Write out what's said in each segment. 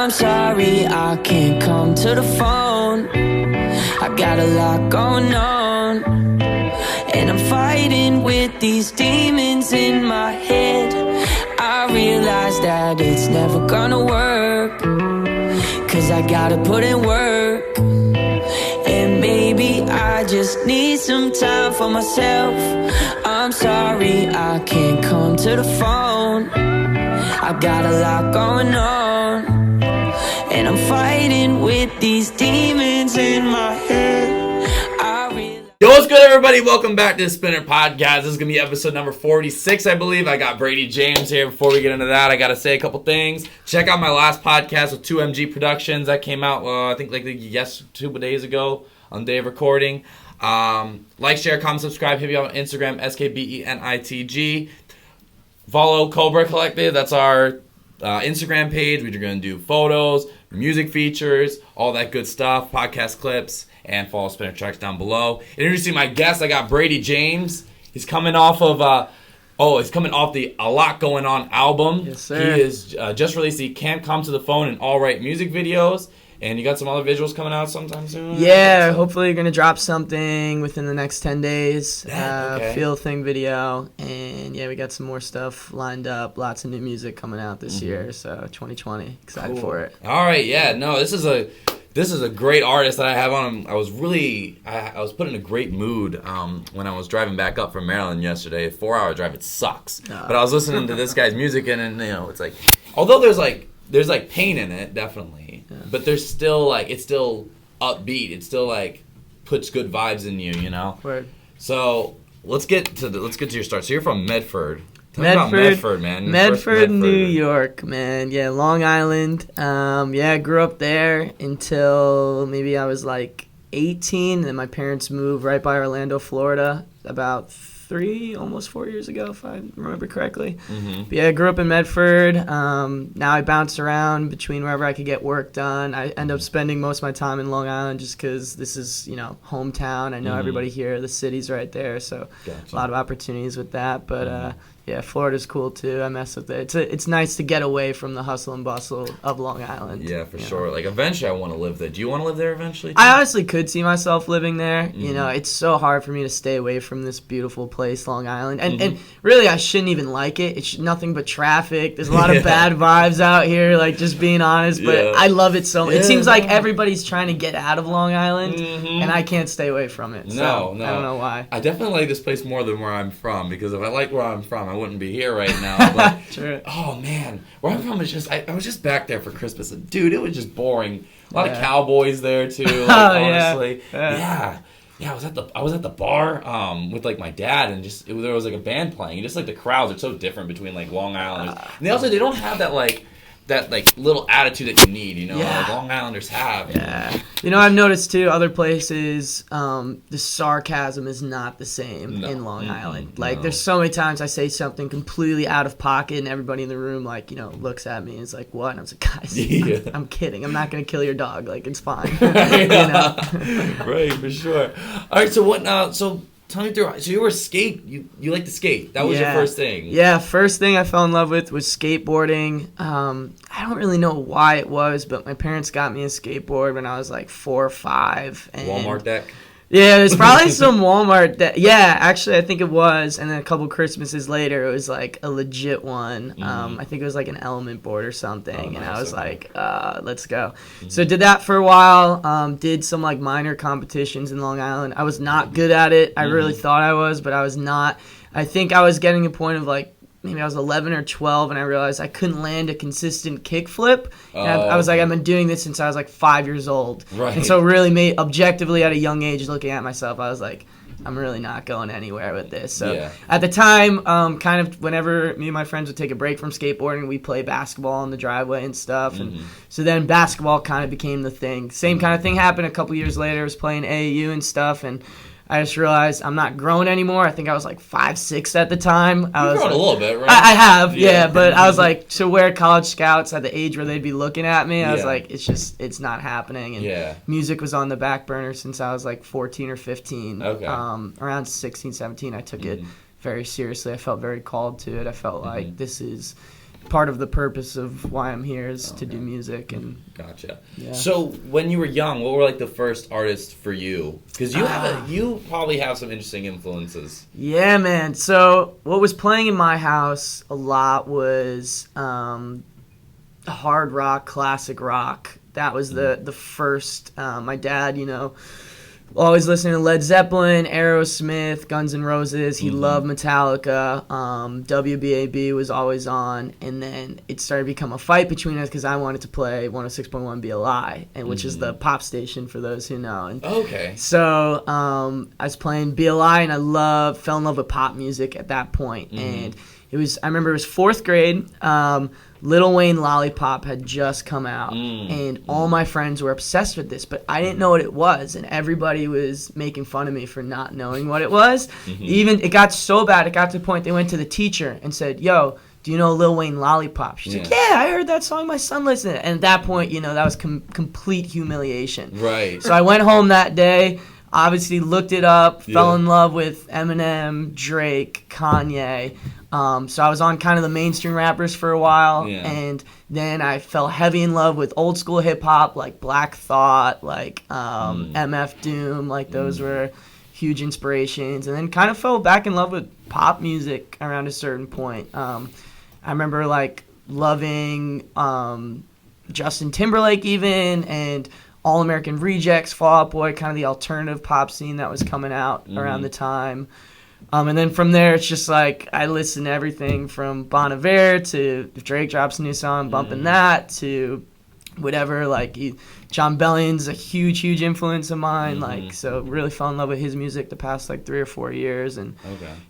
I'm sorry I can't come to the phone. I got a lot going on, and I'm fighting with these demons in my head. I realize that it's never gonna work, 'cause I gotta put in work. And maybe I just need some time for myself. I'm sorry I can't come to the phone. I got a lot going on, and I'm fighting with these demons in my head. Yo, what's good, everybody? Welcome back to the Spinner Podcast. This is going to be episode number 46, I believe. I got Brady James here. Before we get into that, I got to say a couple things. Check out my last podcast with 2MG Productions. That came out, I think, 2 days ago on the day of recording. Like, share, comment, subscribe. Hit me on Instagram, SKBENITG. Follow Cobra Collective. That's our Instagram page. We're going to do photos, music features, all that good stuff, podcast clips, and follow Spinner Tracks down below. Introducing my guest, I got Brady James. He's coming off of the A Lot Going On album. Yes, sir. He is just released the Can't Come to the Phone and All Right music videos. And you got some other visuals coming out sometime soon? Yeah, hopefully you're going to drop something within the next 10 days. Okay. Feel Thing video. And yeah, we got some more stuff lined up. Lots of new music coming out this year. So 2020. Excited for it. All right, yeah. No, this is a great artist that I have on. I was put in a great mood when I was driving back up from Maryland yesterday. A 4-hour drive, it sucks. But I was listening to this guy's music, and it's like, although there's pain in it, definitely. Yeah. But there's still it's still upbeat. It still puts good vibes in you, you know. Word. So let's get to your start. So you're from Medford. Tell me about Medford, man. Medford, New York, man. Yeah, Long Island. I grew up there until maybe I was 18, and then my parents moved right by Orlando, Florida, about almost 4 years ago, if I remember correctly. Mm-hmm. But yeah, I grew up in Medford. Now I bounce around between wherever I could get work done. I end up spending most of my time in Long Island just because this is, hometown. I know everybody here. The city's right there, so a lot of opportunities with that. But yeah, Florida's cool too. I mess with it. It's nice to get away from the hustle and bustle of Long Island. Yeah, for sure. Eventually I want to live there. Do you want to live there eventually too? I honestly could see myself living there. Mm-hmm. It's so hard for me to stay away from this beautiful place, Long Island. And really, I shouldn't even like it. It's nothing but traffic. There's a lot of bad vibes out here, just being honest. But I love it so much. It seems like everybody's trying to get out of Long Island, and I can't stay away from it. No. I don't know why. I definitely like this place more than where I'm from, because if I liked where I'm from, I wouldn't be here right now. But, True. Oh, man. Where I'm from is just... I was just back there for Christmas, and dude, it was just boring. A lot of cowboys there, too, honestly. Yeah. Yeah, I was at the bar with my dad, and there was a band playing. And just the crowds are so different between Long Islanders. And they don't have that little attitude that you need, Long Islanders have. Yeah. I've noticed too, other places, the sarcasm is not the same in Long Island. There's so many times I say something completely out of pocket, and everybody in the room, looks at me and is like, what? And I was like, guys, I'm kidding. I'm not going to kill your dog. It's fine. Right, for sure. All right, so what now? So tell me through. So you were you like to skate. That was your first thing. Yeah, first thing I fell in love with was skateboarding. I don't really know why it was, but my parents got me a skateboard when I was 4 or 5. And Walmart deck? Yeah, there's probably some Walmart deck. Yeah, actually, I think it was. And then a couple Christmases later, it was a legit one. I think it was an Element board or something. And I was let's go. So did that for a while. Did some minor competitions in Long Island. I was not good at it. I really thought I was, but I was not. I think I was getting a point of maybe I was 11 or 12, and I realized I couldn't land a consistent kickflip. And I was I've been doing this since I was 5 years old. Right. And so really objectively at a young age, looking at myself, I was I'm really not going anywhere with this. So at the time, kind of whenever me and my friends would take a break from skateboarding, we'd play basketball in the driveway and stuff. And so then basketball kind of became the thing. Same kind of thing happened a couple years later. I was playing AAU and stuff, and I just realized I'm not growing anymore. I think I was 5'6" at the time. I was grown a little bit, right? I have, yeah. But I was so where college scouts at the age where they'd be looking at me, I was it's not happening. And music was on the back burner since I was 14 or 15. Okay. Around 16, 17, I took it very seriously. I felt very called to it. I felt this is part of the purpose of why I'm here is to do music. And Gotcha. Yeah. So when you were young, what were like the first artists for you? Because you probably have some interesting influences. Yeah, man. So what was playing in my house a lot was hard rock, classic rock. That was the first. My dad, always listening to Led Zeppelin, Aerosmith, Guns N' Roses. He loved Metallica. WBAB was always on. And then it started to become a fight between us because I wanted to play 106.1 BLI, which is the pop station for those who know. And Okay. so I was playing BLI, and fell in love with pop music at that point. And I remember it was 4th grade. Lil Wayne Lollipop had just come out, and all my friends were obsessed with this, but I didn't know what it was, and everybody was making fun of me for not knowing what it was. Even it got so bad, it got to the point they went to the teacher and said, "Yo, do you know Lil Wayne Lollipop?" She's like, "Yeah, I heard that song. My son listened." And at that point, that was complete humiliation. Right. So I went home that day. Obviously looked it up, fell in love with Eminem, Drake, Kanye. So I was on kind of the mainstream rappers for a while, and then I fell heavy in love with old school hip hop, like Black Thought, like MF Doom, like those were huge inspirations, and then kind of fell back in love with pop music around a certain point. I remember like loving Justin Timberlake even, and All American Rejects, Fall Out Boy, kind of the alternative pop scene that was coming out around the time. And then from there, it's just like I listen to everything from Bon Iver to if Drake drops a new song, bumping that, to whatever. Like John Bellion's a huge influence of mine. Like, so really fell in love with his music the past like 3 or 4 years. And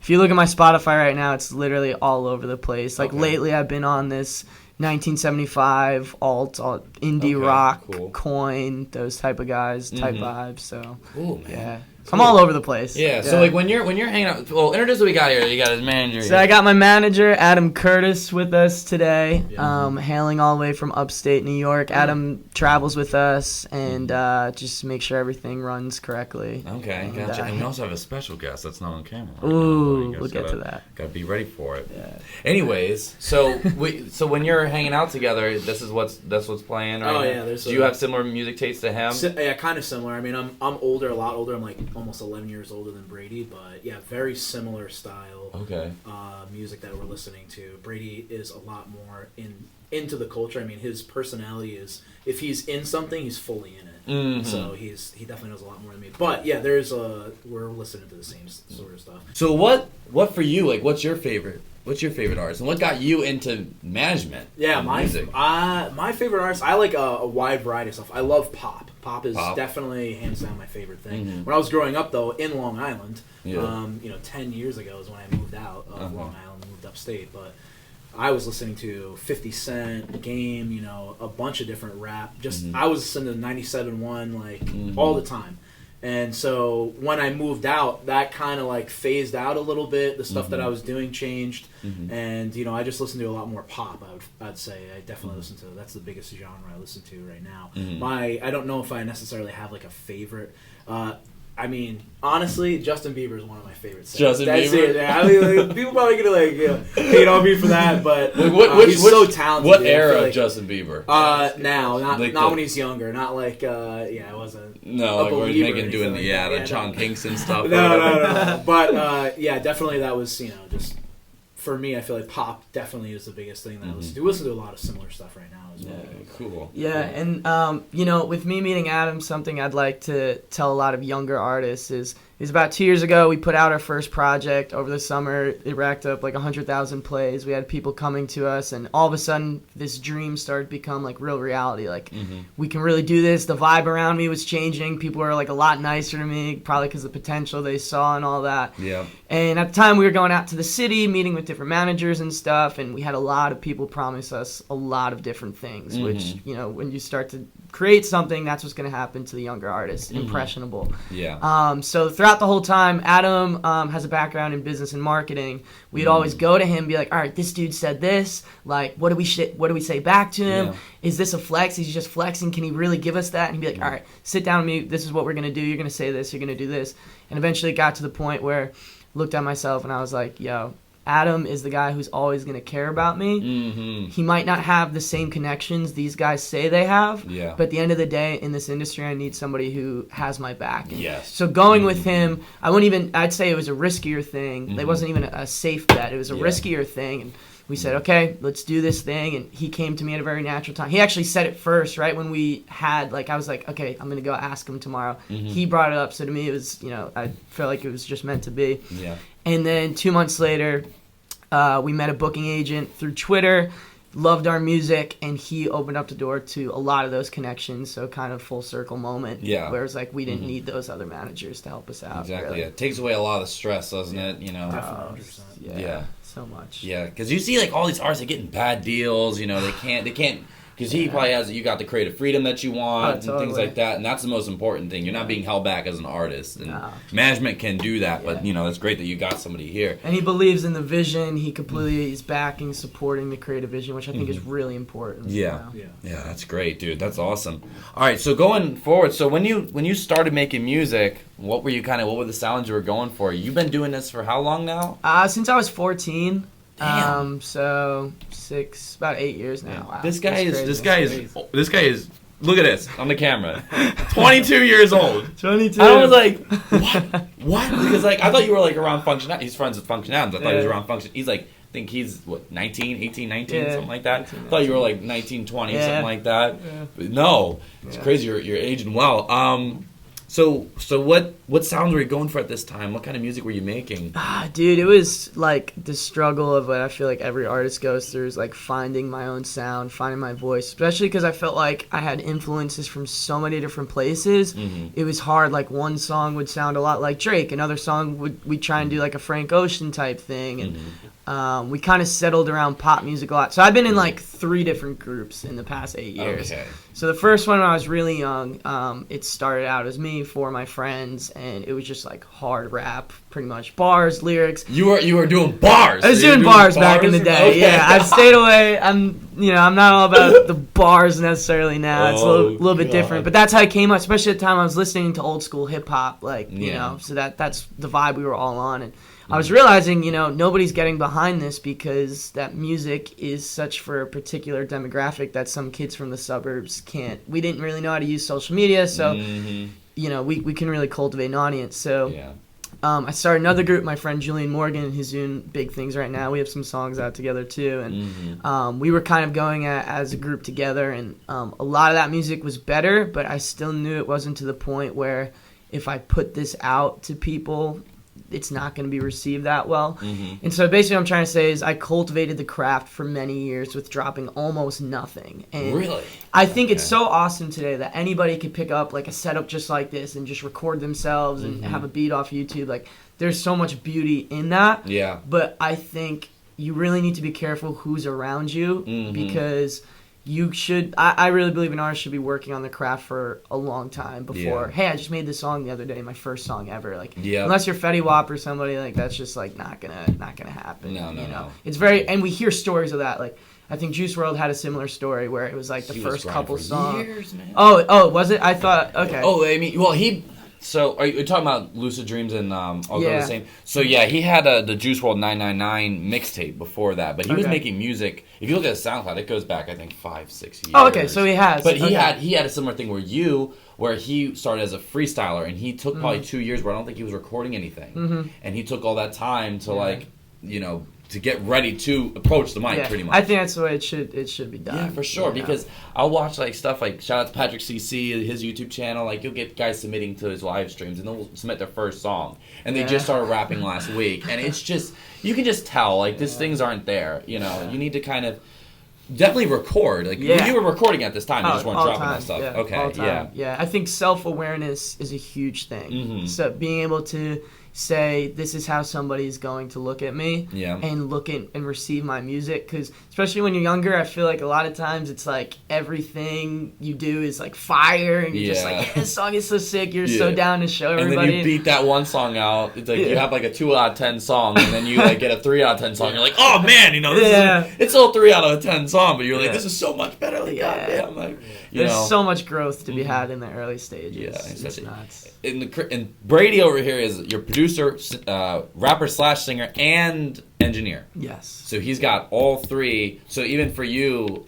if you look at my Spotify right now, it's literally all over the place. Like lately, I've been on this 1975 alt indie rock, Coin, those type of guys, type vibes. So cool, man. Yeah. I'm all over the place. Yeah, so like when you're hanging out, well, introduce what we got here. You got his manager. So I got my manager, Adam Curtis, with us today, hailing all the way from upstate New York. Adam travels with us and just make sure everything runs correctly. Okay, gotcha. And we also have a special guest that's not on camera. Ooh, we'll get to that. Gotta be ready for it. Yeah. Anyways, so when you're hanging out together, that's what's playing. Right? Oh yeah, do you have similar music tastes to him? Yeah, kind of similar. I mean, I'm older, a lot older. I'm like almost 11 years older than Brady, but yeah, very similar style. Music that we're listening to. Brady is a lot more into the culture. I mean, his personality is, if he's in something, he's fully in it. So he definitely knows a lot more than me. But yeah, we're listening to the same sort of stuff. So what for you? Like, what's your favorite artist, and what got you into management? Yeah, my favorite artist. I like a wide variety of stuff. I love pop. Pop is definitely hands down my favorite thing. When I was growing up, though, in Long Island, 10 years ago is when I moved out of Long Island and moved upstate. But I was listening to 50 Cent, Game, a bunch of different rap. I was listening to 97.1 all the time. And so when I moved out, that kind of like phased out a little bit. The stuff that I was doing changed, and I just listened to a lot more pop. I'd say I definitely listen to. That's the biggest genre I listen to right now. I don't know if I necessarily have like a favorite. I mean, honestly, Justin Bieber is one of my favorites. That's Bieber? It. Yeah. I mean, like, people probably gonna hate on me for that, but he's so talented. What era of Justin Bieber? Now, not when he's younger. Not like I wasn't. No, like we're doing the John Kingston stuff. No. But yeah, definitely that was just. For me, I feel like pop definitely is the biggest thing that I listen to. We listen to a lot of similar stuff right now as well. Yeah, cool. Yeah, and with me meeting Adam, something I'd like to tell a lot of younger artists is about 2 years ago, we put out our first project over the summer. It racked up like 100,000 plays. We had people coming to us, and all of a sudden, this dream started to become like real reality. Like, we can really do this. The vibe around me was changing. People were like a lot nicer to me, probably because of the potential they saw and all that. Yeah. And at the time, we were going out to the city, meeting with different managers and stuff, and we had a lot of people promise us a lot of different things, which, when you start to create something, that's what's going to happen to the younger artists, impressionable. Yeah. So throughout the whole time, Adam has a background in business and marketing. We'd always go to him and be like, all right, this dude said this. Like, what do we say back to him? Yeah. Is this a flex? Is he just flexing? Can he really give us that? And he'd be like, all right, sit down with me. This is what we're going to do. You're going to say this. You're going to do this. And eventually it got to the point where I looked at myself and I was like, yo, Adam is the guy who's always going to care about me. Mm-hmm. He might not have the same connections these guys say they have, but at the end of the day, in this industry, I need somebody who has my back. And yes. So going with him, I'd say it was a riskier thing. It wasn't even a safe bet. It was a riskier thing. And we said, okay, let's do this thing. And he came to me at a very natural time. He actually said it first, right when we had, like, I was like, okay, I'm going to go ask him tomorrow. He brought it up. So to me, it was, I felt like it was just meant to be. Yeah. And then 2 months later, we met a booking agent through Twitter, loved our music, and he opened up the door to a lot of those connections. So kind of full circle moment. Yeah. Where it's like we didn't need those other managers to help us out. Exactly. Really. Yeah. It takes away a lot of the stress, doesn't it? Definitely. Yeah. So much. Yeah, because you see like all these artists are getting bad deals. They can't. Because he probably you got the creative freedom that you want and things like that, and that's the most important thing. You're not being held back as an artist, and management can do that. But it's great that you got somebody here. And he believes in the vision. He completely is backing, supporting the creative vision, which I think is really important. Yeah, that's great, dude. That's awesome. All right, so going forward, so when you started making music, what were the sounds you were going for? You've been doing this for how long now? Since I was 14. Damn. So about 8 years now. Yeah. Wow. This guy is. Look at this on the camera. 22 years old. 22. I was like, what? Because I thought you were around Function. He's friends with Function Adams. I thought he was around Function. He's I think he's 18, 19, something like that. 18, I thought you were 19, 20, something like that. Yeah. But no, it's crazy. You're aging well. So what sounds were you going for at this time? What kind of music were you making? Dude, it was the struggle of what I feel like every artist goes through is finding my own sound, finding my voice, especially because I felt like I had influences from so many different places. It was hard. One song would sound a lot like Drake, another song we'd try and do a Frank Ocean type thing, and we kind of settled around pop music a lot. So I've been in 3 different groups in the past 8 years. Okay. So the first one when I was really young, it started out as me, 4 of my friends, and it was just hard rap, pretty much bars, lyrics. You were doing bars. I was doing bars back in the day. Okay. Yeah, I've stayed away. I'm not all about the bars necessarily now. It's a little bit different, but that's how I came up. Especially at the time I was listening to old school hip hop, so that's the vibe we were all on. And I was realizing, nobody's getting behind this because that music is such for a particular demographic that some kids from the suburbs can't. We didn't really know how to use social media, so we can really cultivate an audience. So I started another group, my friend Julian Morgan, who's doing big things right now. We have some songs out together too, and we were kind of going as a group together, and a lot of that music was better, but I still knew it wasn't to the point where if I put this out to people, it's not going to be received that well. And so basically what I'm trying to say is I cultivated the craft for many years with dropping almost nothing. And really? I think it's so awesome today that anybody could pick up a setup just like this and just record themselves and have a beat off YouTube. There's so much beauty in that. Yeah. But I think you really need to be careful who's around you because you should. I really believe an artist should be working on the craft for a long time before. Hey, I just made this song the other day, my first song ever. Unless you're Fetty Wap or somebody, that's just not gonna happen. No. It's very, and we hear stories of that. I think Juice WRLD had a similar story where it was the first couple songs. Years, man. Oh, was it? I thought okay. Oh, I mean, well, he. So, are you talking about Lucid Dreams and All Go the Same? So, yeah, he had the Juice WRLD 999 mixtape before that, but he was making music. If you look at his SoundCloud, it goes back, I think, 5-6 years. Oh, okay, so he has. But he had a similar thing where he started as a freestyler, and he took probably 2 years where I don't think he was recording anything. And he took all that time to, to get ready to approach the mic, pretty much. I think that's the way it should be done. Yeah, for sure. Because I'll watch stuff shout out to Patrick CC, his YouTube channel. You'll get guys submitting to his live streams, and they'll submit their first song, and they just started rapping last week, and it's just you can just tell these things aren't there. You need to kind of definitely record. You were recording at this time, you just weren't dropping that stuff. Yeah, okay, yeah. I think self-awareness is a huge thing. So being able to say this is how somebody's going to look at me and look at and receive my music, because especially when you're younger, I feel a lot of times it's everything you do is fire, and you're just this song is so sick, you're so down to show everybody, and then you beat that one song out. It's you have a 2 out of 10 song, and then you get a 3 out of 10 song. You're oh man, it's still a 3 out of 10 song, but you're this is so much better. Goddamn, there's so much growth to be had in the early stages. Yeah, it's nuts. And Brady over here is your producer, rapper / singer, and engineer. Yes. So he's got all three. So even for you,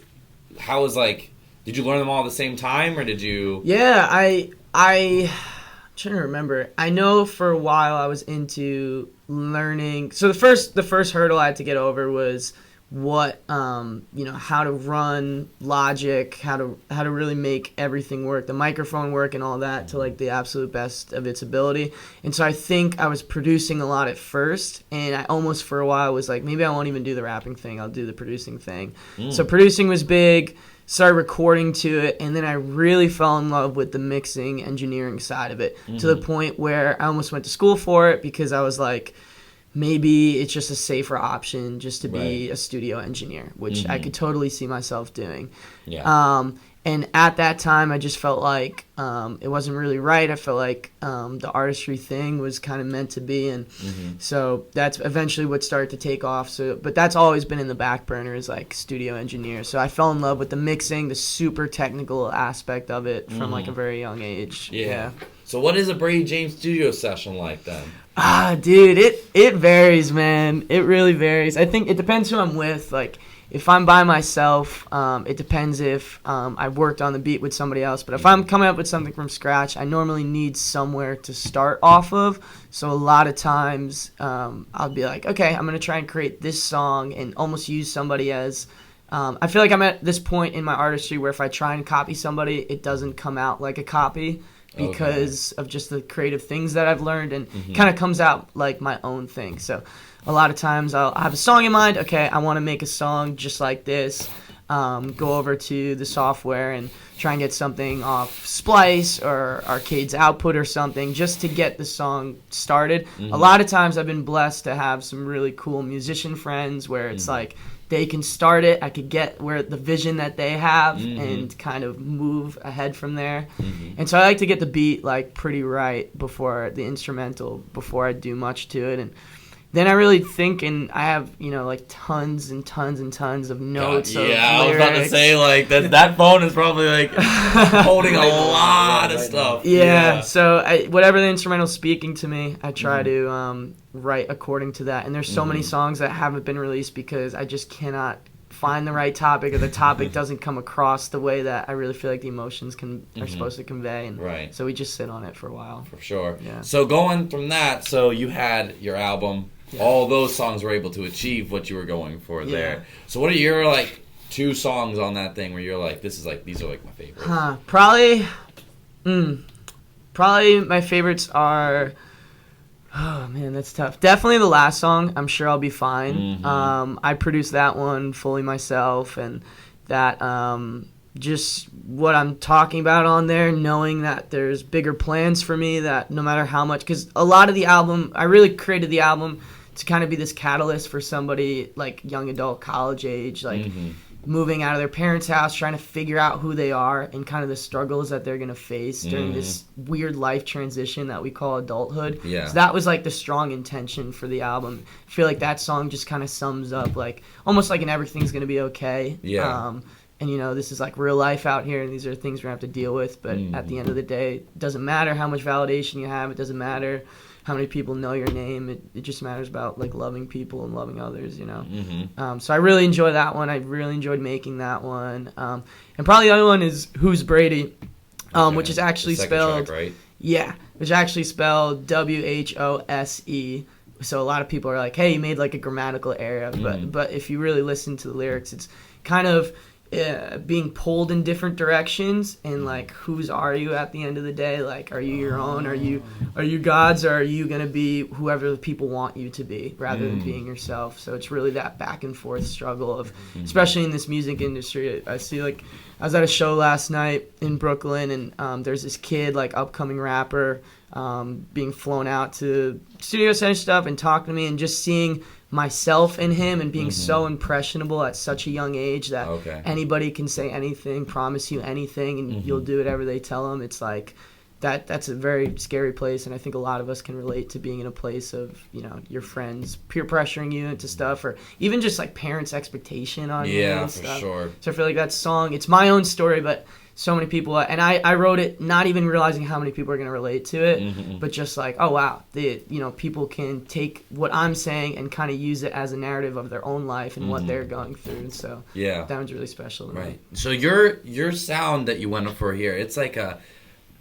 how was like? Did you learn them all at the same time, or did you? Yeah, I'm trying to remember. I know for a while I was into learning. So the first hurdle I had to get over was what how to run Logic, how to really make everything work, the microphone work and all that to like the absolute best of its ability. And so I think I was producing a lot at first, and I almost for a while was like, maybe I won't even do the rapping thing, I'll do the producing thing. So producing was big. Started recording to it, and then I really fell in love with the mixing engineering side of it, to the point where I almost went to school for it, because I was like, maybe it's just a safer option just to be a studio engineer, which I could totally see myself doing. And at that time, I just felt like it wasn't really right. I felt like the artistry thing was kind of meant to be, and so that's eventually what started to take off. So, but that's always been in the back burner, is like studio engineer. So I fell in love with the mixing, the super technical aspect of it from like a very young age. Yeah. So what is a Brady James studio session like then? Dude, it varies, man. It really varies. I think it depends who I'm with. Like, if I'm by myself, it depends if I've worked on the beat with somebody else. But if I'm coming up with something from scratch, I normally need somewhere to start off of. So a lot of times I'll be like, okay, I'm going to try and create this song and almost use somebody as... I feel like I'm at this point in my artistry where if I try and copy somebody, it doesn't come out like a copy, because of just the creative things that I've learned, and kind of comes out like my own thing. So a lot of times I'll have a song in mind. Okay, I want to make a song just like this. Go over to the software and try and get something off Splice or Arcade's Output or something, just to get the song started. A lot of times I've been blessed to have some really cool musician friends where it's like, they can start it, I could get where the vision that they have and kind of move ahead from there. And so I like to get the beat like pretty right before the instrumental, before I do much to it. And then I really think, and I have, like tons and tons and tons of notes. God, of I was lyrics. about to say, like, that phone is probably, like, holding a lot of stuff. Yeah. So whatever the instrumental's speaking to me, I try to write according to that. And there's so many songs that haven't been released because I just cannot find the right topic, or the topic doesn't come across the way that I really feel like the emotions are supposed to convey. And so we just sit on it for a while. For sure. Yeah. So going from that, so you had your album. Yeah. All those songs were able to achieve what you were going for there. So what are your, like, 2 songs on that thing where you're like, these are, like, my favorites? Probably my favorites are... Oh, man, that's tough. Definitely the last song, I'm Sure I'll Be Fine. I produced that one fully myself, and that... just what I'm talking about on there, knowing that there's bigger plans for me, that no matter how much... Because a lot of the album... I really created the album to kind of be this catalyst for somebody like young adult, college age, like moving out of their parents' house, trying to figure out who they are and kind of the struggles that they're going to face during this weird life transition that we call adulthood. So that was like the strong intention for the album. I feel like that song just kind of sums up like almost like an everything's going to be okay. And, this is like real life out here, and these are things we're going to have to deal with. But at the end of the day, it doesn't matter how much validation you have. It doesn't matter how many people know your name. It just matters about, like, loving people and loving others, So I really enjoy that one. I really enjoyed making that one. And probably the other one is Who's Brady, which is actually spelled... track, right? Yeah, which is actually spelled WHOSE. So a lot of people are like, hey, you made, like, a grammatical error. But if you really listen to the lyrics, it's kind of... being pulled in different directions, and like, whose are you at the end of the day? Like, are you your own? Are you God's, or are you gonna be whoever the people want you to be, rather than being yourself? So it's really that back and forth struggle of, especially in this music industry. I see, like, I was at a show last night in Brooklyn, and there's this kid, like, upcoming rapper, being flown out to Studio Center stuff and talking to me, and just seeing myself in him and being so impressionable at such a young age that anybody can say anything, promise you anything, and you'll do whatever they tell them. It's like that's a very scary place, and I think a lot of us can relate to being in a place of, your friends peer pressuring you into stuff, or even just like parents' expectation on you and stuff. For sure. So I feel like that song, it's my own story, but so many people, and I wrote it not even realizing how many people are going to relate to it, but just like, oh wow, people can take what I'm saying and kind of use it as a narrative of their own life and what they're going through, and so that one's really special to me. So your sound that you went for here, it's like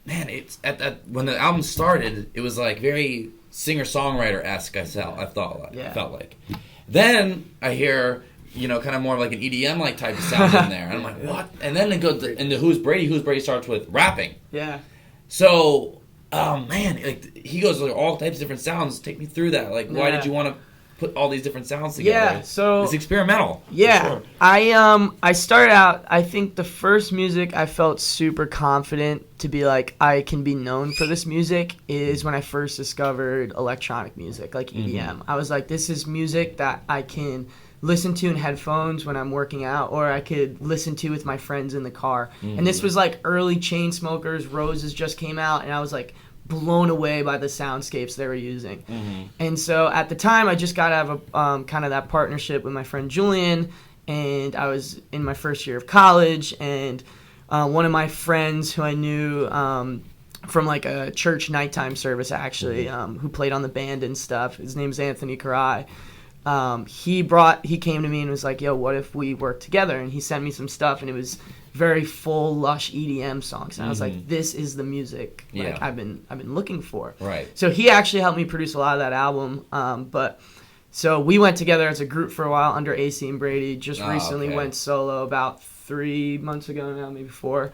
it's when the album started, it was like very singer-songwriter-esque. I felt like. Then I hear, kind of more like an EDM like type of sound in there. And I'm like, what? And then it goes into Who's Brady? Who's Brady starts with rapping. Yeah. So, like he goes with all types of different sounds. Take me through that. Like, why did you want to put all these different sounds together? Yeah, so it's experimental. Yeah, for sure. I started out. I think the first music I felt super confident to be like, I can be known for this music is when I first discovered electronic music, like EDM. I was like, this is music that I can listen to in headphones when I'm working out, or I could listen to with my friends in the car. And this was like early Chainsmokers, Roses just came out, and I was like blown away by the soundscapes they were using. And so at the time, I just got out of kind of that partnership with my friend Julian, and I was in my first year of college, and one of my friends who I knew from like a church nighttime service actually, who played on the band and stuff, his name's Anthony Karai. He came to me and was like, yo, what if we work together? And he sent me some stuff, and it was very full, lush EDM songs. And I was like, this is the music I've been looking for. Right. So he actually helped me produce a lot of that album. So we went together as a group for a while under AC and Brady. Just recently went solo about 3 months ago now, maybe 4.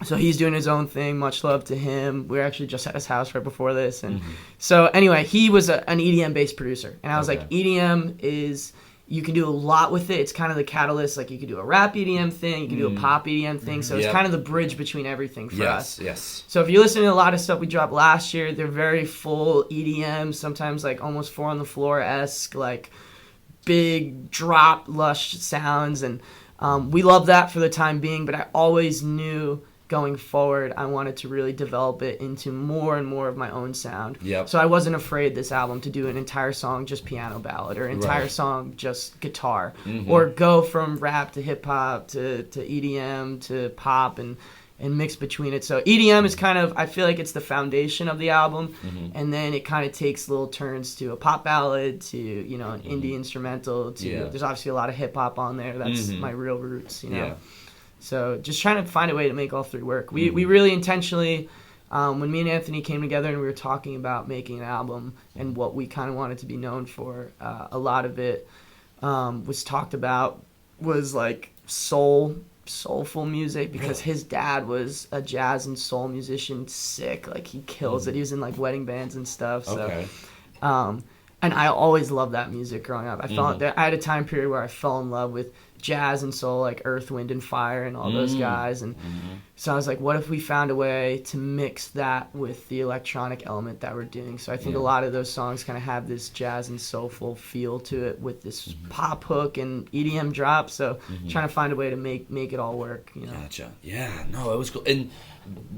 So he's doing his own thing. Much love to him. We were actually just at his house right before this. And so anyway, he was an EDM-based producer. And I was like, EDM is, you can do a lot with it. It's kind of the catalyst. Like you can do a rap EDM thing. You can do a pop EDM thing. So it's kind of the bridge between everything for us. Yes. So if you listen to a lot of stuff we dropped last year, they're very full EDM, sometimes like almost Four on the Floor-esque, like big drop, lush sounds. And we love that for the time being. But I always knew going forward, I wanted to really develop it into more and more of my own sound. So I wasn't afraid this album to do an entire song just piano ballad, or an entire song just guitar, or go from rap to hip hop to EDM to pop and mix between it. So EDM is kind of, I feel like it's the foundation of the album, and then it kind of takes little turns to a pop ballad, to an indie instrumental, to there's obviously a lot of hip hop on there. That's my real roots, So just trying to find a way to make all three work. We really intentionally, when me and Anthony came together and we were talking about making an album and what we kind of wanted to be known for, a lot of it was talked about was like soulful music, because his dad was a jazz and soul musician, sick. Like he kills it. He was in like wedding bands and stuff. So, and I always loved that music growing up. I felt that I had a time period where I fell in love with jazz and soul, like Earth, Wind, and Fire and all those guys. And so I was like, what if we found a way to mix that with the electronic element that we're doing? So I think a lot of those songs kind of have this jazz and soulful feel to it with this pop hook and EDM drop. So trying to find a way to make it all work. Gotcha. Yeah, no, it was cool. And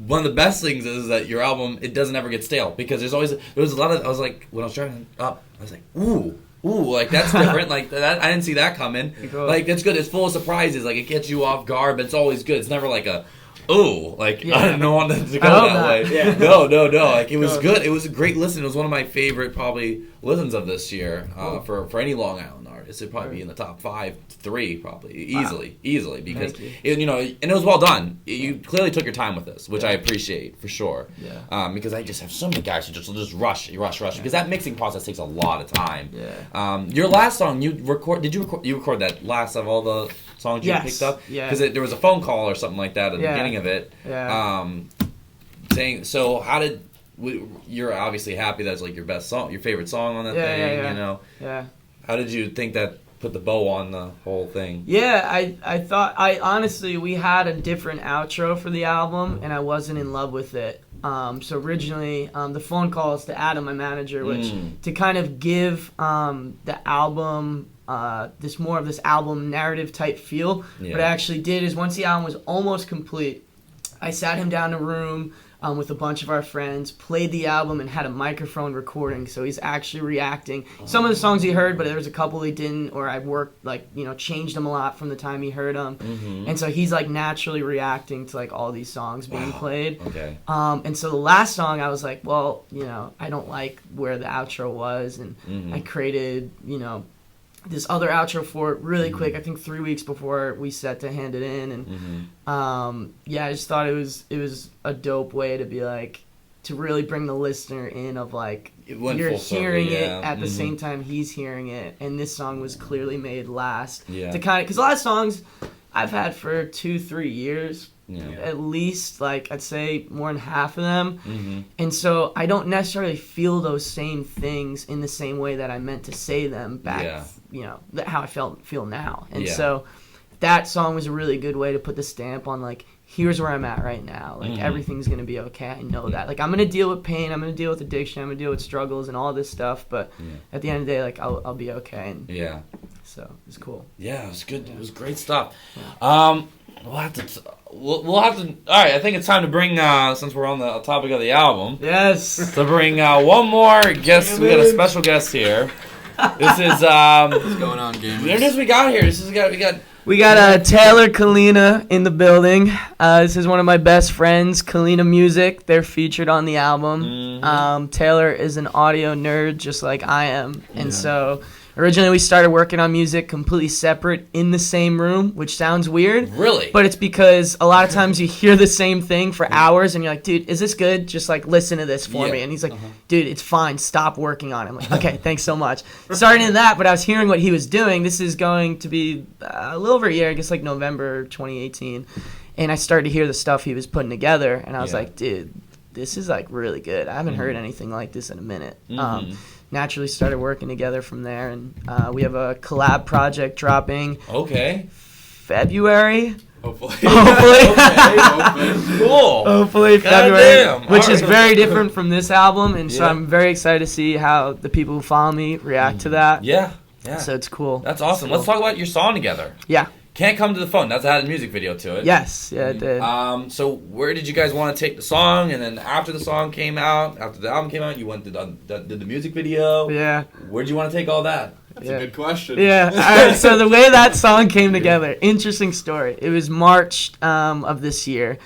one of the best things is that your album, it doesn't ever get stale, because there was a lot of, I was like, when I was driving up, I was like, ooh, like that's different. Like that, I didn't see that coming. Cool. Like that's good. It's full of surprises. Like it gets you off guard, but it's always good. It's never like I don't want to go that way. Yeah. No. Like it was good. It was a great listen. It was one of my favorite probably listens of this year for any Long Island artist. It'd probably be in the top 3 probably easily, because and it was well done. You clearly took your time with this, which I appreciate for sure. Yeah. Because I just have so many guys who just rush because that mixing process takes a lot of time. Yeah. Your last song you record that last of all the songs you picked up? Yeah. Because there was a phone call or something like that at the beginning of it. Yeah. Saying, so how did you're obviously happy that's like your best song, your favorite song on that thing, Yeah. How did you think that put the bow on the whole thing? Yeah, I thought, honestly, we had a different outro for the album, and I wasn't in love with it. So originally, the phone calls to Adam, my manager, which to kind of give the album this album narrative type feel. What I actually did is, once the album was almost complete, I sat him down in a room. with a bunch of our friends, played the album and had a microphone recording, so he's actually reacting. Some of the songs he heard, but there was a couple he didn't, or I worked, like, you know, changed them a lot from the time he heard them. And so he's, like, naturally reacting to, like, all these songs being played. Okay. And so the last song, I was like, well, you know, I don't like where the outro was, and I created, you know, this other outro for it really quick, I think 3 weeks before we set to hand it in, and I just thought it was a dope way to be like, to really bring the listener in of like, you're hearing it at the same time he's hearing it, and this song was clearly made last to kind of, because a lot of songs I've had for 2-3 years, at least, like, I'd say more than half of them. And so I don't necessarily feel those same things in the same way that I meant to say them back, you know, how I feel now. And so that song was a really good way to put the stamp on, like, here's where I'm at right now. Like, everything's going to be okay. I know that. Like, I'm going to deal with pain. I'm going to deal with addiction. I'm going to deal with struggles and all this stuff. But at the end of the day, like, I'll be okay. And so it's cool. Yeah, it was good. It was great stuff. We'll have to. We'll have to. All right, I think it's time to bring. Since we're on the topic of the album, to bring one more guest. We got a special guest here. This is What's going on, gamers? Introduce we got here. We got Taylor Kulina in the building. This is one of my best friends, Kulina Music. They're featured on the album. Taylor is an audio nerd just like I am, and so. Originally, we started working on music completely separate in the same room, which sounds weird. Really? But it's because a lot of times you hear the same thing for hours, and you're like, dude, is this good? Just, like, listen to this for me. And he's like, dude, it's fine. Stop working on it. I'm like, okay, thanks so much. Starting in that, but I was hearing what he was doing. This is going to be a little over a year, I guess, like November 2018. And I started to hear the stuff he was putting together, and I was like, dude, this is, like, really good. I haven't heard anything like this in a minute. Naturally started working together from there, and we have a collab project dropping February. Hopefully. Cool. Hopefully February, which is very different from this album, and so I'm very excited to see how the people who follow me react to that. So it's cool. That's awesome. Let's talk about your song together. Can't Come to the Phone. That's had a music video to it. Yes, it did. So where did you guys want to take the song? And then after the song came out, after the album came out, you went to did the music video. Where did you want to take all that? That's a good question. All right, so the way that song came together, interesting story. It was March of this year.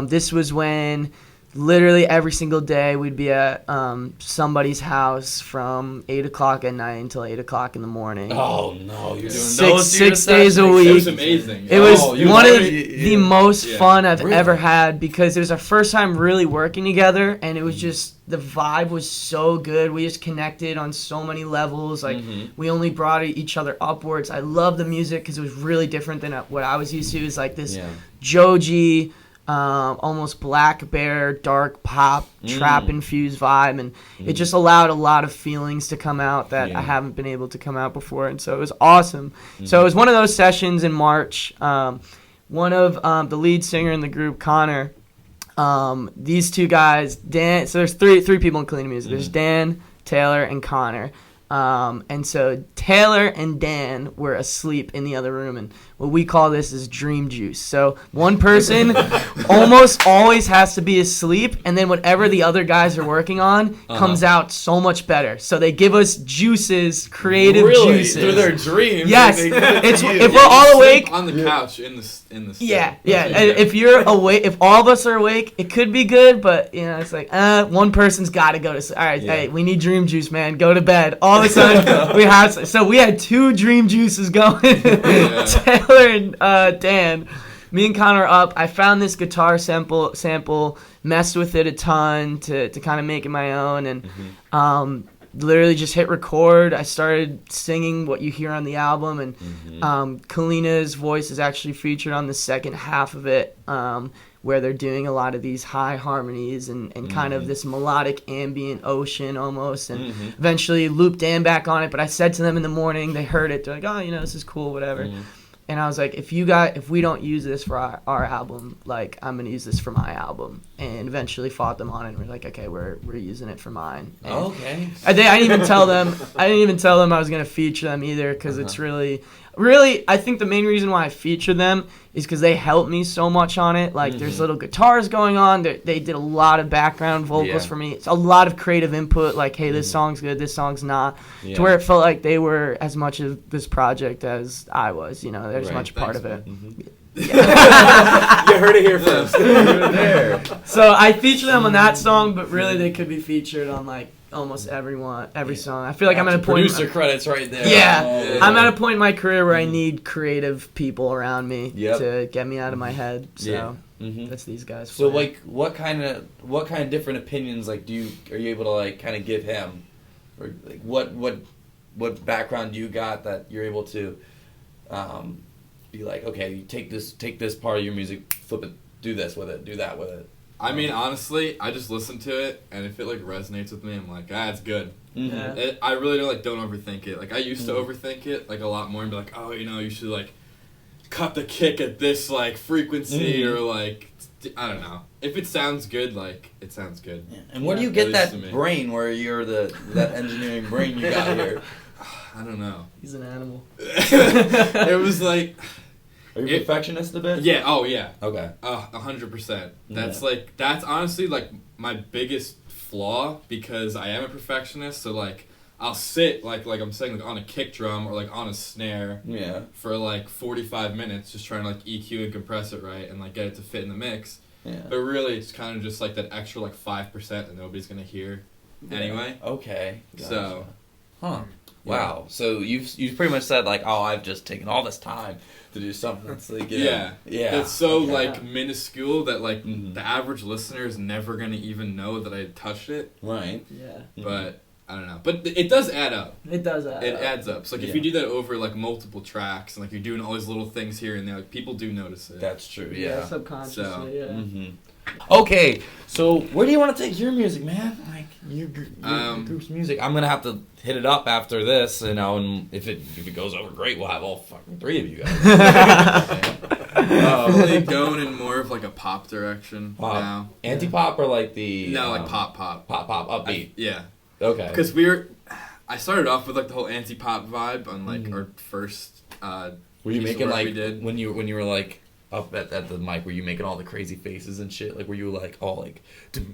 This was when literally every single day we'd be at somebody's house from 8 o'clock at night until 8 o'clock in the morning. Oh no, you're doing six days a week. It was amazing. It was one of the most fun I've ever had, because it was our first time really working together, and it was just, the vibe was so good. We just connected on so many levels. Like, we only brought each other upwards. I love the music because it was really different than what I was used to. It was like this Joji, almost black bear, dark pop, trap infused vibe, and it just allowed a lot of feelings to come out that I haven't been able to come out before, and so it was awesome. So it was one of those sessions in March. One of the lead singer in the group, Connor, these two guys, Dan. So there's three people in Kulina Music. There's Dan, Taylor, and Connor. And so Taylor and Dan were asleep in the other room, and what we call this is dream juice. So one person almost always has to be asleep, and then whatever the other guys are working on comes out so much better. So they give us juices, creative juices through their dreams. Yes, it's if we're all awake on the couch in the And if you're awake, if all of us are awake, it could be good, but you know, it's like one person's got to go to sleep. All right, hey, we need dream juice, man. Go to bed. All of a sudden we had 2 dream juices going. Taylor and Dan, me and Connor are up. I found this guitar sample, messed with it a ton to kind of make it my own, and literally just hit record. I started singing what you hear on the album, and Kulina's voice is actually featured on the second half of it, where they're doing a lot of these high harmonies and kind of this melodic ambient ocean almost, and eventually looped Dan back on it. But I said to them in the morning, they heard it, they're like, oh, you know, this is cool, whatever. And I was like, if we don't use this for our album, like, I'm gonna use this for my album. And eventually fought them on it, and we're like, okay, we're using it for mine. And I didn't even tell them I was gonna feature them either, because it's really, really, I think the main reason why I feature them is because they helped me so much on it. Like, there's little guitars going on. They did a lot of background vocals for me. It's a lot of creative input. Like, hey, this song's good, this song's not. To where it felt like they were as much of this project as I was. You know, there's much part of it. You heard it here first. So I feature them on that song, but really they could be featured on like almost every song. I feel like I'm at a point. Producer credits right there. Yeah, I'm at a point in my career where I need creative people around me to get me out of my head. So that's these guys. So like, what kind of different opinions like are you able to like kind of give him, or like what background do you got that you're able to be like, okay, you take this part of your music, flip it, do this with it, do that with it. I mean, honestly, I just listen to it, and if it like resonates with me, I'm like, it's good. I really don't overthink it. Like, I used to overthink it like a lot more and be like, oh, you should like cut the kick at this like frequency or like I don't know. If it sounds good, like it sounds good. Yeah. And where do you get that brain where you're that engineering brain you got here? I don't know. He's an animal. It was like. Are you a perfectionist a bit? Yeah. Oh, yeah. Okay. 100%. That's honestly like my biggest flaw because I am a perfectionist. So like, I'll sit like I'm saying like on a kick drum or like on a snare. Yeah. For like 45 minutes, just trying to like EQ and compress it right and like get it to fit in the mix. Yeah. But really, it's kind of just like that extra like 5% that nobody's gonna hear anyway. Okay. Gotcha. So. Huh. Wow. So you've pretty much said like, oh, I've just taken all this time to do something that's like yeah. It's so like minuscule that like the average listener is never gonna even know that I touched it. Right. Yeah. But I don't know. But it does add up. It does add up. It adds up. So like if you do that over like multiple tracks and like you're doing all these little things here and there, like people do notice it. That's true. Yeah. Subconsciously. Okay, so where do you want to take your music, man? Like your group's music. I'm gonna have to hit it up after this, and if it goes over great, we'll have all fucking three of you guys. Really going in more of like a pop direction now. Anti-pop or like the like pop, upbeat. Yeah. Okay. Because I started off with like the whole anti-pop vibe on like our first. Were you making like when you were like up at the mic, were you making all the crazy faces and shit? Like, were you like all like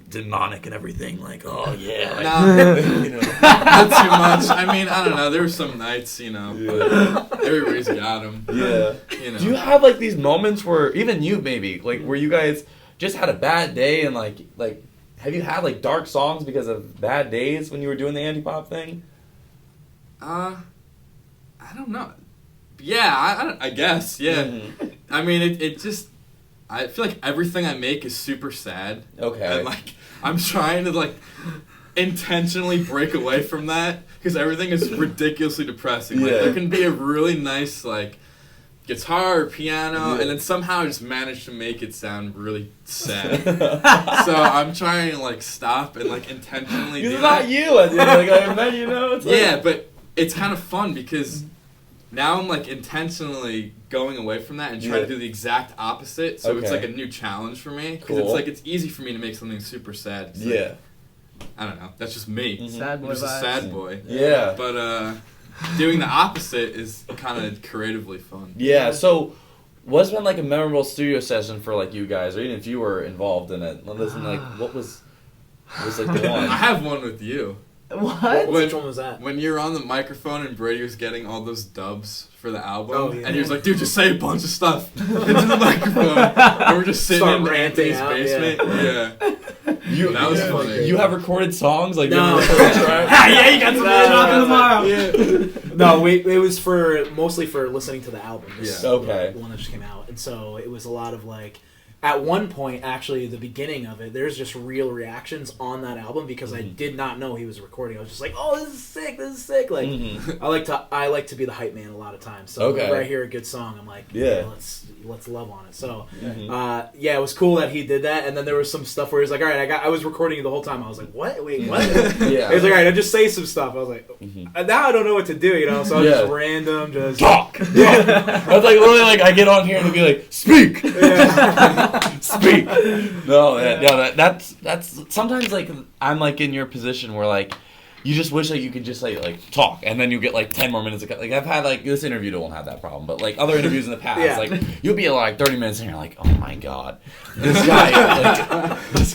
demonic and everything? Like, oh yeah, like, not too much. I mean, I don't know. There were some nights, but everybody's got them. Yeah. Do you have like these moments where even you maybe like where you guys just had a bad day and like have you had like dark songs because of bad days when you were doing the anti-pop thing? I don't know. Yeah, I guess. Yeah. Mm-hmm. I mean, it just. I feel like everything I make is super sad. Okay. And like, I'm trying to like intentionally break away from that because everything is ridiculously depressing. Like, there can be a really nice like guitar or piano, and then somehow I just manage to make it sound really sad. So I'm trying to like stop and like intentionally. It's not you. Like I met It's like, but it's kind of fun because. Now I'm like intentionally going away from that and trying to do the exact opposite. So it's like a new challenge for me because it's like it's easy for me to make something super sad. It's I don't know. That's just me. Mm-hmm. Sad boy. I'm just a sad boy. Yeah. But doing the opposite is kind of creatively fun. Yeah. So what's been like a memorable studio session for like you guys, or even if you were involved in it? Listen, like what was like the one? I have one with you. What? Which one was that? When you're on the microphone and Brady was getting all those dubs for the album, and he was like, dude, just say a bunch of stuff into the microphone. And we're just sitting in Anthony's basement. That was funny. You have recorded songs? Like, no. You got some dropping tomorrow. No, it was mostly for listening to the album. The one that just came out. And so it was a lot of like, at one point, actually, the beginning of it, there's just real reactions on that album because I did not know he was recording. I was just like, "Oh, this is sick!" Like, I like to be the hype man a lot of times. So whenever I hear a good song, I'm like, let's love on it. So, it was cool that he did that. And then there was some stuff where he was like, "All right, I was recording you the whole time." I was like, "What? Wait, what?" He was like, "All right, I just say some stuff." I was like, "Now I don't know what to do," So I was just random, just talk. I was like, literally, like I get on here and it'd be like, "Speak." Speak. No, that's sometimes like I'm like in your position where like you just wish that you could just like talk, and then you get like 10 more minutes. Like I've had like this interview won't have that problem, but like other interviews in the past, like you'll be like 30 minutes and you're like, oh my god, this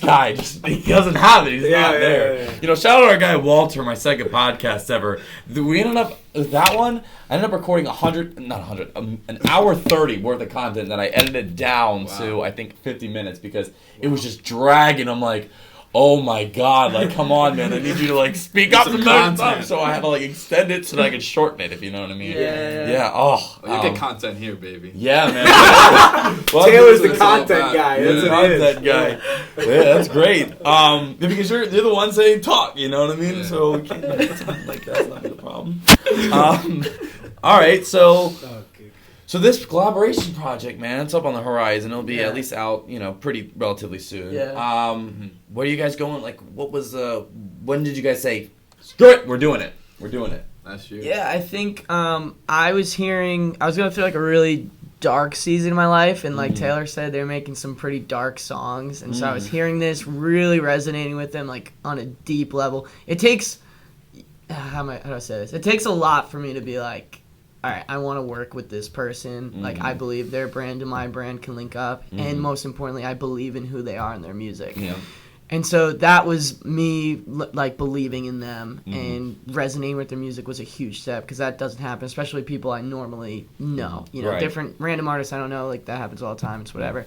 guy just he doesn't have it. He's not there. Yeah. You know, shout out to our guy Walter, my second podcast ever. We ended up with that one. I ended up recording an hour 30 worth of content that I edited down to I think 50 minutes because it was just dragging. I'm like, oh my god, like come on, man, I need you to like speak up the content. So I had to like extend it so that I could shorten it, if you know what I mean. Yeah. Oh, you get content here, baby. Yeah, man. Well, Taylor's the content guy. That's the content guy. Yeah, that's great. Because you're the one saying talk, you know what I mean? So we can't like that's not the problem. All right, so this collaboration project, man, it's up on the horizon. It'll be at least out, pretty relatively soon. Yeah. Where are you guys going? Like, what was when did you guys say, screw it, we're doing it? We're doing it. Last year. Yeah, I think I was going through like a really dark season in my life, and like Taylor said, they're making some pretty dark songs, and so I was hearing this, really resonating with them like on a deep level. It takes, how do I say this? It takes a lot for me to be like, all right, I want to work with this person. Like, I believe their brand and my brand can link up. And most importantly, I believe in who they are and their music. Yeah. And so that was me, like, believing in them and resonating with their music was a huge step because that doesn't happen, especially people I normally know. Different random artists I don't know, like, that happens all the time. It's whatever.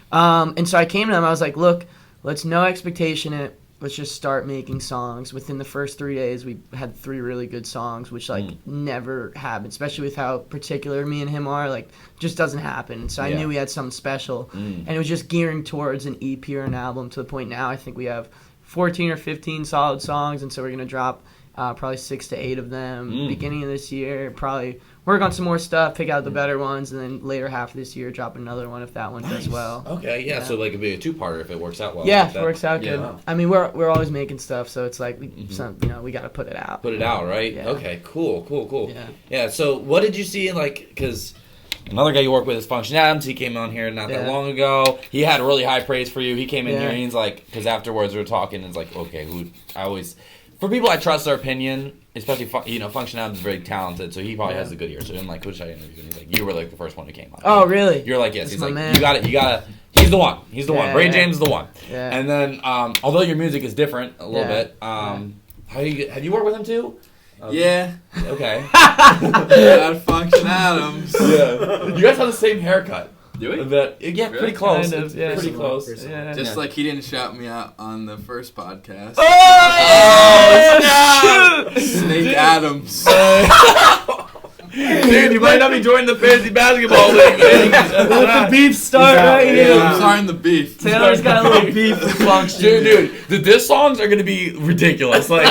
And so I came to them. I was like, look, let's no expectation it. Let's just start making songs. Within the first 3 days, we had 3 really good songs, which, like, never happened, especially with how particular me and him are. Like, just doesn't happen. So I knew we had something special. And it was just gearing towards an EP or an album to the point now I think we have 14 or 15 solid songs, and so we're going to drop probably 6 to 8 of them beginning of this year. Probably work on some more stuff, pick out the better ones, and then later half of this year drop another one if that one does well. Okay, yeah, so like it'd be a 2-parter if it works out well. Yeah, like if it works out good. Yeah. I mean, we're always making stuff, so it's like we got to put it out. Put it out, right? Yeah. Okay, cool. Yeah. Yeah. So what did you see in because another guy you work with is Function Adams. He came on here not that long ago. He had really high praise for you. He came in here and he's like, because afterwards we were talking, and it's like, okay, for people I trust their opinion, especially Function Adams is very talented, so he probably has a good ear. So I'm like, who should I interview? And he's like, you were like the first one who came on. Oh, really? You're like, yes. That's he's like, man. You got it. He's the one. Brady James is the one. Yeah. And then, although your music is different a little bit, have you worked with him too? Yeah. Okay. Function Adams. Yeah. You guys have the same haircut. Do we? Yeah, really? Pretty close. Kind of, pretty close. Yeah. Just like he didn't shout me out on the first podcast. Oh! Snake Adams. Dude, you might not be joining the fantasy basketball league. Let the beef start right here. Yeah, I'm starting the beef. Taylor's got a little beef with Function. Dude, the diss songs are going to be ridiculous. Like,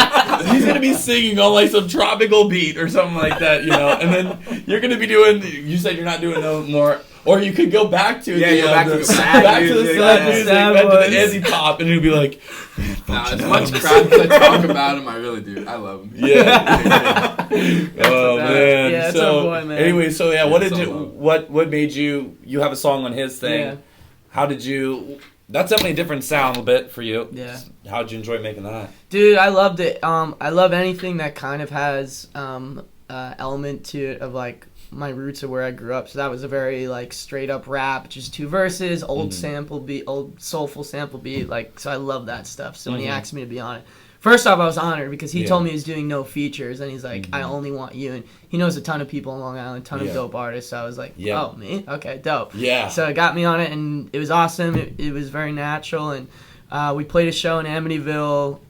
he's going to be singing on, like, some tropical beat or something like that, and then you're going to be doing, you said you're not doing no more, or you could go back to back to the sad music, back to the Izzy pop, and you'd be like, as much crap as I talk about him, I really do. I love him. Yeah. Oh man. Yeah, it's our boy, man. Anyway, so what made you have a song on his thing? Yeah. How did you? That's definitely a different sound a bit for you. Yeah. How did you enjoy making that? Dude, I loved it. I love anything that kind of has element to it of like my roots of where I grew up. So that was a very like straight up rap, just 2 verses, old sample beat, old soulful sample beat. Like, so I love that stuff. So when he asked me to be on it, first off, I was honored because he told me he was doing no features, and he's like, I only want you. And he knows a ton of people in Long Island, a ton of dope artists. So I was like, oh, me? Okay, dope. Yeah. So it got me on it, and it was awesome. It was very natural, and we played a show in Amityville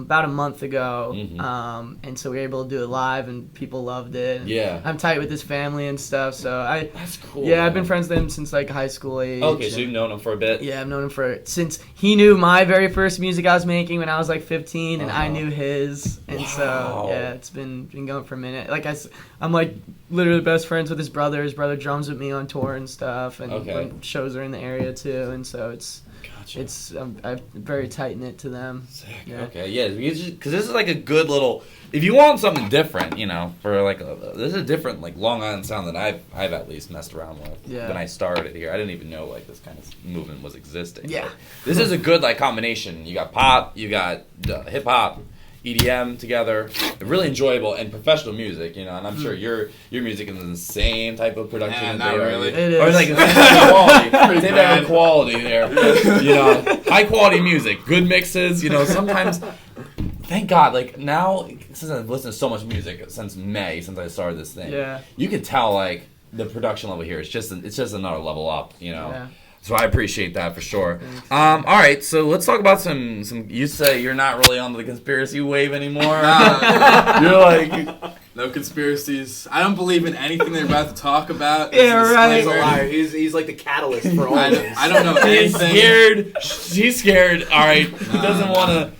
about a month ago, and so we were able to do it live, and people loved it. And I'm tight with his family and stuff, so that's cool. Yeah, man. I've been friends with him since like high school age. Okay, so you've known him for a bit. Yeah, I've known him since he knew my very first music I was making when I was like 15, and I knew his, and so yeah, it's been going for a minute. Like I'm like literally best friends with his brother. His brother drums with me on tour and stuff, and when shows are in the area too, and so it's. I'm very tight knit to them. Sick. Yeah. Okay, yeah, because this is like a good little. If you want something different, for like this is a different like Long Island sound that I've at least messed around with when I started here. I didn't even know like this kind of movement was existing. Yeah, this is a good like combination. You got pop, you got hip hop, EDM together. Really enjoyable and professional music, you know. And I'm sure your music is the same type of production. Yeah, as not they are. really. It is. Or like the same type of quality, same type bad. of quality there. You know, high quality music, good mixes. You know, sometimes. Thank God, like now, since I've listened to so much music since May, since I started this thing, you can tell like the production level here. It's just another level up, you know. Yeah. So I appreciate that for sure. All right, so let's talk about some. You say you're not really on the conspiracy wave anymore. You're like no conspiracies. I don't believe in anything they're about to talk about. Yeah, right. He's a liar. He's like the catalyst for all of this. I don't know he's anything. scared. She's scared. All right, he doesn't want to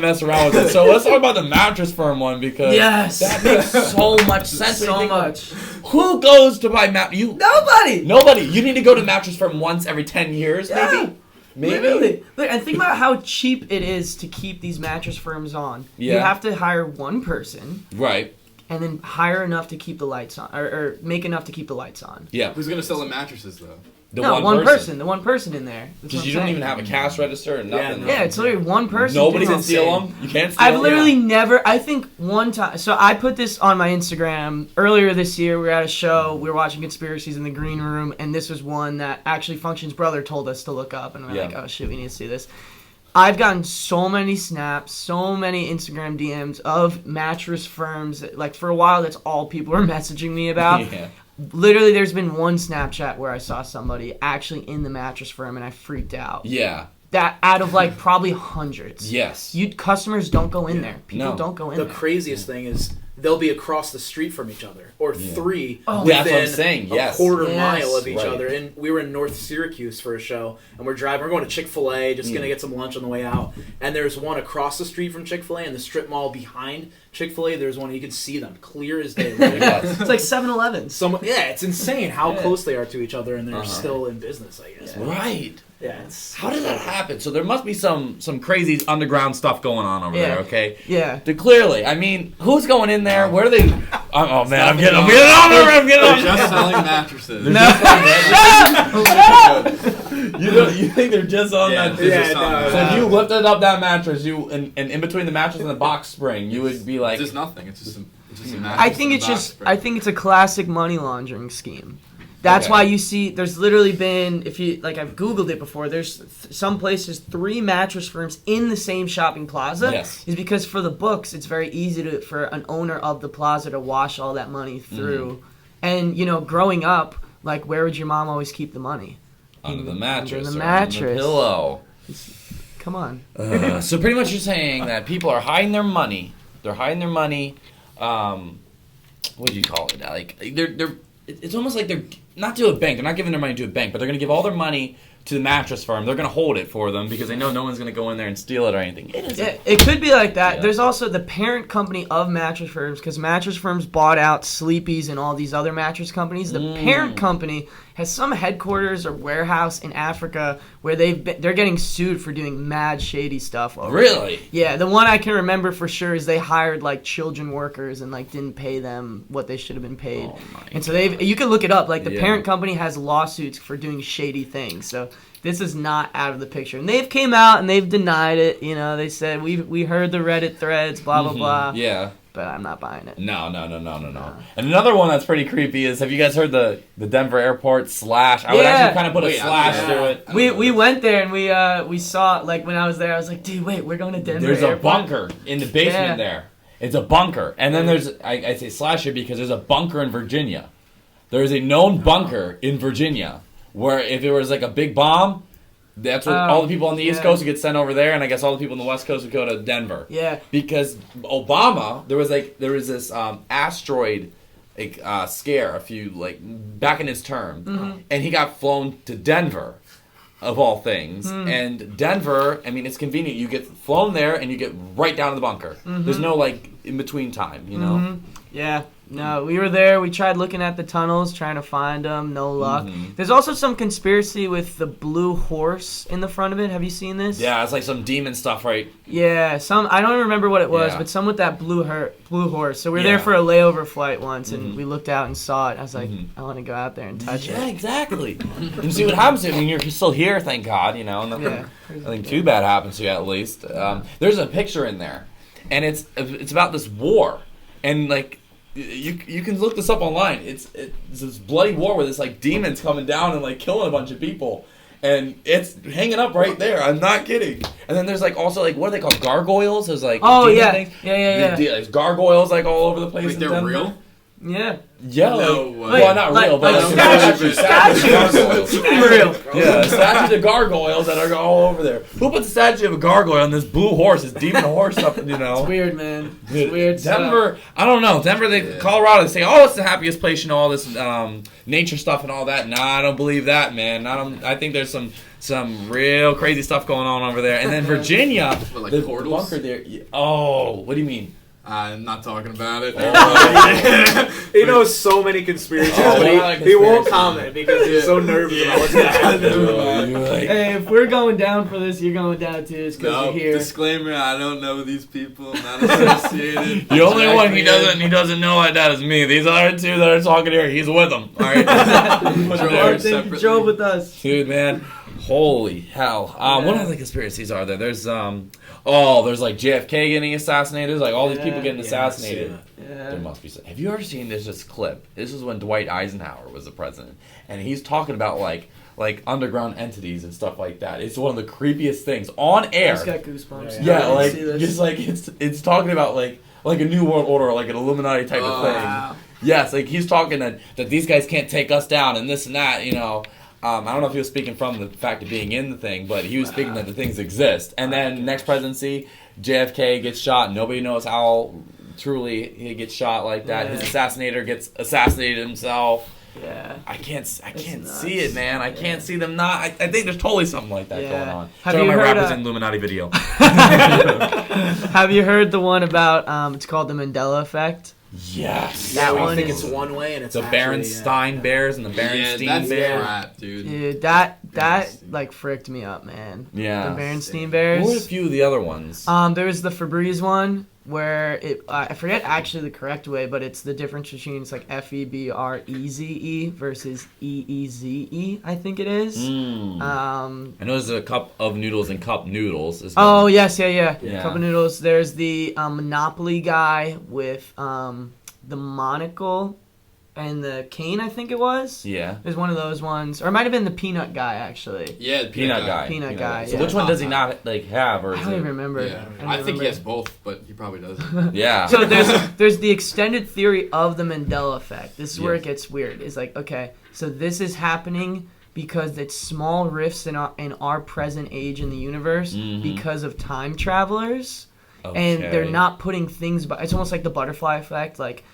mess around with it. So let's talk about the Mattress Firm one because that makes so much sense. So much. Who goes to buy You Nobody. Nobody. You need to go to Mattress Firm once every 10 years, maybe. Literally. Look, and think about how cheap it is to keep these mattress firms on. Yeah. You have to hire one person. Right. And then hire enough to keep the lights on, or make enough to keep the lights on. Yeah. Who's gonna sell the mattresses though? The one person. The one person in there. Because you don't even have a cash register or nothing. Yeah, it's literally one person. Nobody doing can it. steal them. You can't steal I've them. literally never. I think one time. So I put this on my Instagram earlier this year. We were at a show. We were watching Conspiracies in the green room, and this was one that actually Function's brother told us to look up, and we're like, oh shit, we need to see this. I've gotten so many snaps, so many Instagram DMs of mattress firms. Like for a while, that's all people were messaging me about. Yeah. Literally, there's been one Snapchat where I saw somebody actually in the mattress firm, and I freaked out. Yeah. That out of like probably hundreds. Yes. Customers don't go in there. People don't go in there. The craziest thing is they'll be across the street from each other, or three that's within what I'm saying. a quarter mile of each Right. other. And we were in North Syracuse for a show, and we're going to Chick-fil-A, just gonna get some lunch on the way out. And there's one across the street from Chick-fil-A, and the strip mall behind Chick-fil-A. There's one you can see them clear as day. It's like 7-Eleven. It's insane how close they are to each other, and they're still in business, I guess. Right. Yeah. How did that happen? So there must be some crazy underground stuff going on over there, okay? Yeah. Clearly, I mean, who's going in there? Where are they? Oh man, I'm getting on They're just selling mattresses. You think they're just on that? No. So if you lifted up that mattress, and in between the mattress and the box spring, you would be like, It's just nothing. It's just a mattress. I think and a it's box just. spring. I think it's a classic money laundering scheme. That's why you see. There's literally been, if you like, I've Googled it before. There's some places 3 mattress firms in the same shopping plaza. Yes. Is because for the books, it's very easy for an owner of the plaza to wash all that money through. And growing up, like, where would your mom always keep the money? under the mattress, Under the or mattress. under the pillow. Come on. So pretty much you're saying that people are hiding their money. They're hiding their money. What do you call it? Like they're. It's almost like they're not to a bank. They're not giving their money to a bank, but they're going to give all their money to the mattress firm. They're going to hold it for them because they know no one's going to go in there and steal it or anything. It could be like that. Yeah. There's also the parent company of mattress firms, because mattress firms bought out Sleepy's and all these other mattress companies. The parent company has some headquarters or warehouse in Africa where they're getting sued for doing mad shady stuff over Really? there. Yeah, the one I can remember for sure is they hired like children workers and like didn't pay them what they should have been paid. Oh my and so you can look it up. Like the Yeah. parent company has lawsuits for doing shady things. So this is not out of the picture. And they've came out and they've denied it. They said we heard the Reddit threads, blah blah blah. Yeah. But I'm not buying it. No. And another one that's pretty creepy is, have you guys heard the Denver airport slash? I would actually kind of put a slash through it. We went there and we saw, like, when I was there, I was like, dude, wait, we're going to Denver There's airport? a bunker in the basement there. It's a bunker. And then there's, I say slash here because there's a bunker in Virginia. There is a known bunker in Virginia where if it was like a big bomb, that's what all the people on the East Coast would get sent over there, and I guess all the people on the West Coast would go to Denver. Yeah. Because Obama, there was this asteroid scare back in his term, and he got flown to Denver, of all things. And Denver, I mean, it's convenient. You get flown there, and you get right down to the bunker. There's no in between time, you know. Yeah. No, we were there. We tried looking at the tunnels, trying to find them. No luck. There's also some conspiracy with the blue horse in the front of it. Have you seen this? Yeah, it's like some demon stuff, right? Yeah, I don't remember what it was, Yeah. but some with that blue horse. So we were there for a layover flight once, and we looked out and saw it. I was like, I want to go out there and touch it. Yeah, exactly. And see what happens. I mean, you're still here, thank God. Nothing too bad happens to you at least. There's a picture in there. and it's about this war, and like you can look this up online. It's this bloody war where there's like demons coming down and like killing a bunch of people. And it's hanging up right there. I'm not kidding. And then there's like also like what are they called? Gargoyles? There's like things. Yeah. There's gargoyles like all over the place. Wait, in they're Denver. real? Yeah. Yeah. No like, way. well, not real, but statues. gargoyles. Real. Yeah, statues of gargoyles that are all over there. Who puts a statue of a gargoyle on this blue horse, this demon horse up? You know. It's weird, man. It's Dude, weird. Denver. I don't know. Denver. Colorado. They say, oh, it's the happiest place. You know, all this nature stuff and all that. Nah, I don't believe that, man. I think there's some real crazy stuff going on over there. And then Virginia, What, like the portals? bunker there. Oh, what do you mean? I'm not talking about it. He knows so many conspiracies, Oh, but he won't comment because he's so nervous about what's going to happen. Hey, if we're going down for this, you're going down too. It's because No, you're here. disclaimer, I don't know these people. I'm not associated. The only Jack one he man. doesn't know like that is me. These other two that are talking here, he's with them. All right, Thank you, drove with us. dude, man, holy hell! What other conspiracies are there? There's there's like JFK getting assassinated. There's like all these people getting assassinated. Yeah. There must be some. Have you ever seen this clip? This is when Dwight Eisenhower was the president, and he's talking about like underground entities and stuff like that. It's one of the creepiest things on air. I just got goosebumps. Yeah, I like see this. just like it's talking about like a new world order, like an Illuminati type of thing. Wow. Yes, like he's talking that these guys can't take us down and this and that. You know, I don't know if he was speaking from the fact of being in the thing, but he was speaking that the things exist. And then next presidency, JFK gets shot. And nobody knows how truly he gets shot like that. Yeah. His assassinator gets assassinated himself. Yeah. I can't nuts. see it, man. I can't see them not. I think there's totally something like that Yeah. going on. Have Check out you my heard, Rappers in Illuminati video. Have you heard the one about? It's called the Mandela effect. Yes. Yeah, we one think is- it's one way and it's The actually, Berenstein Bears and the Yeah, Berenstein that's Bears. crap, dude. Dude, that like fricked me up, man. Yeah. The Berenstein What were a Bears. few of the other ones? There was the Febreze one where I forget actually the correct way, but it's the difference between it's like FEBREZE versus EEZE, I think it is. I know there's a cup of noodles and cup noodles. Is Oh one. yes, yeah. Yeah. Cup of noodles. There's the Monopoly guy with the monocle and the cane, I think it was. Yeah. There's one of those ones, or it might have been the peanut guy actually. Yeah, the Peanut guy. Peanut guy, So yeah. which one does he not like have, or I is don't it? even remember. Yeah. don't I even think he remember. has both, but he probably doesn't. Yeah. So there's the extended theory of the Mandela effect. This is where Yes. it gets weird. It's like, okay, so this is happening because it's small rifts in our present age in the universe because of time travelers, and they're Okay. not putting things. But it's almost like the butterfly effect. Like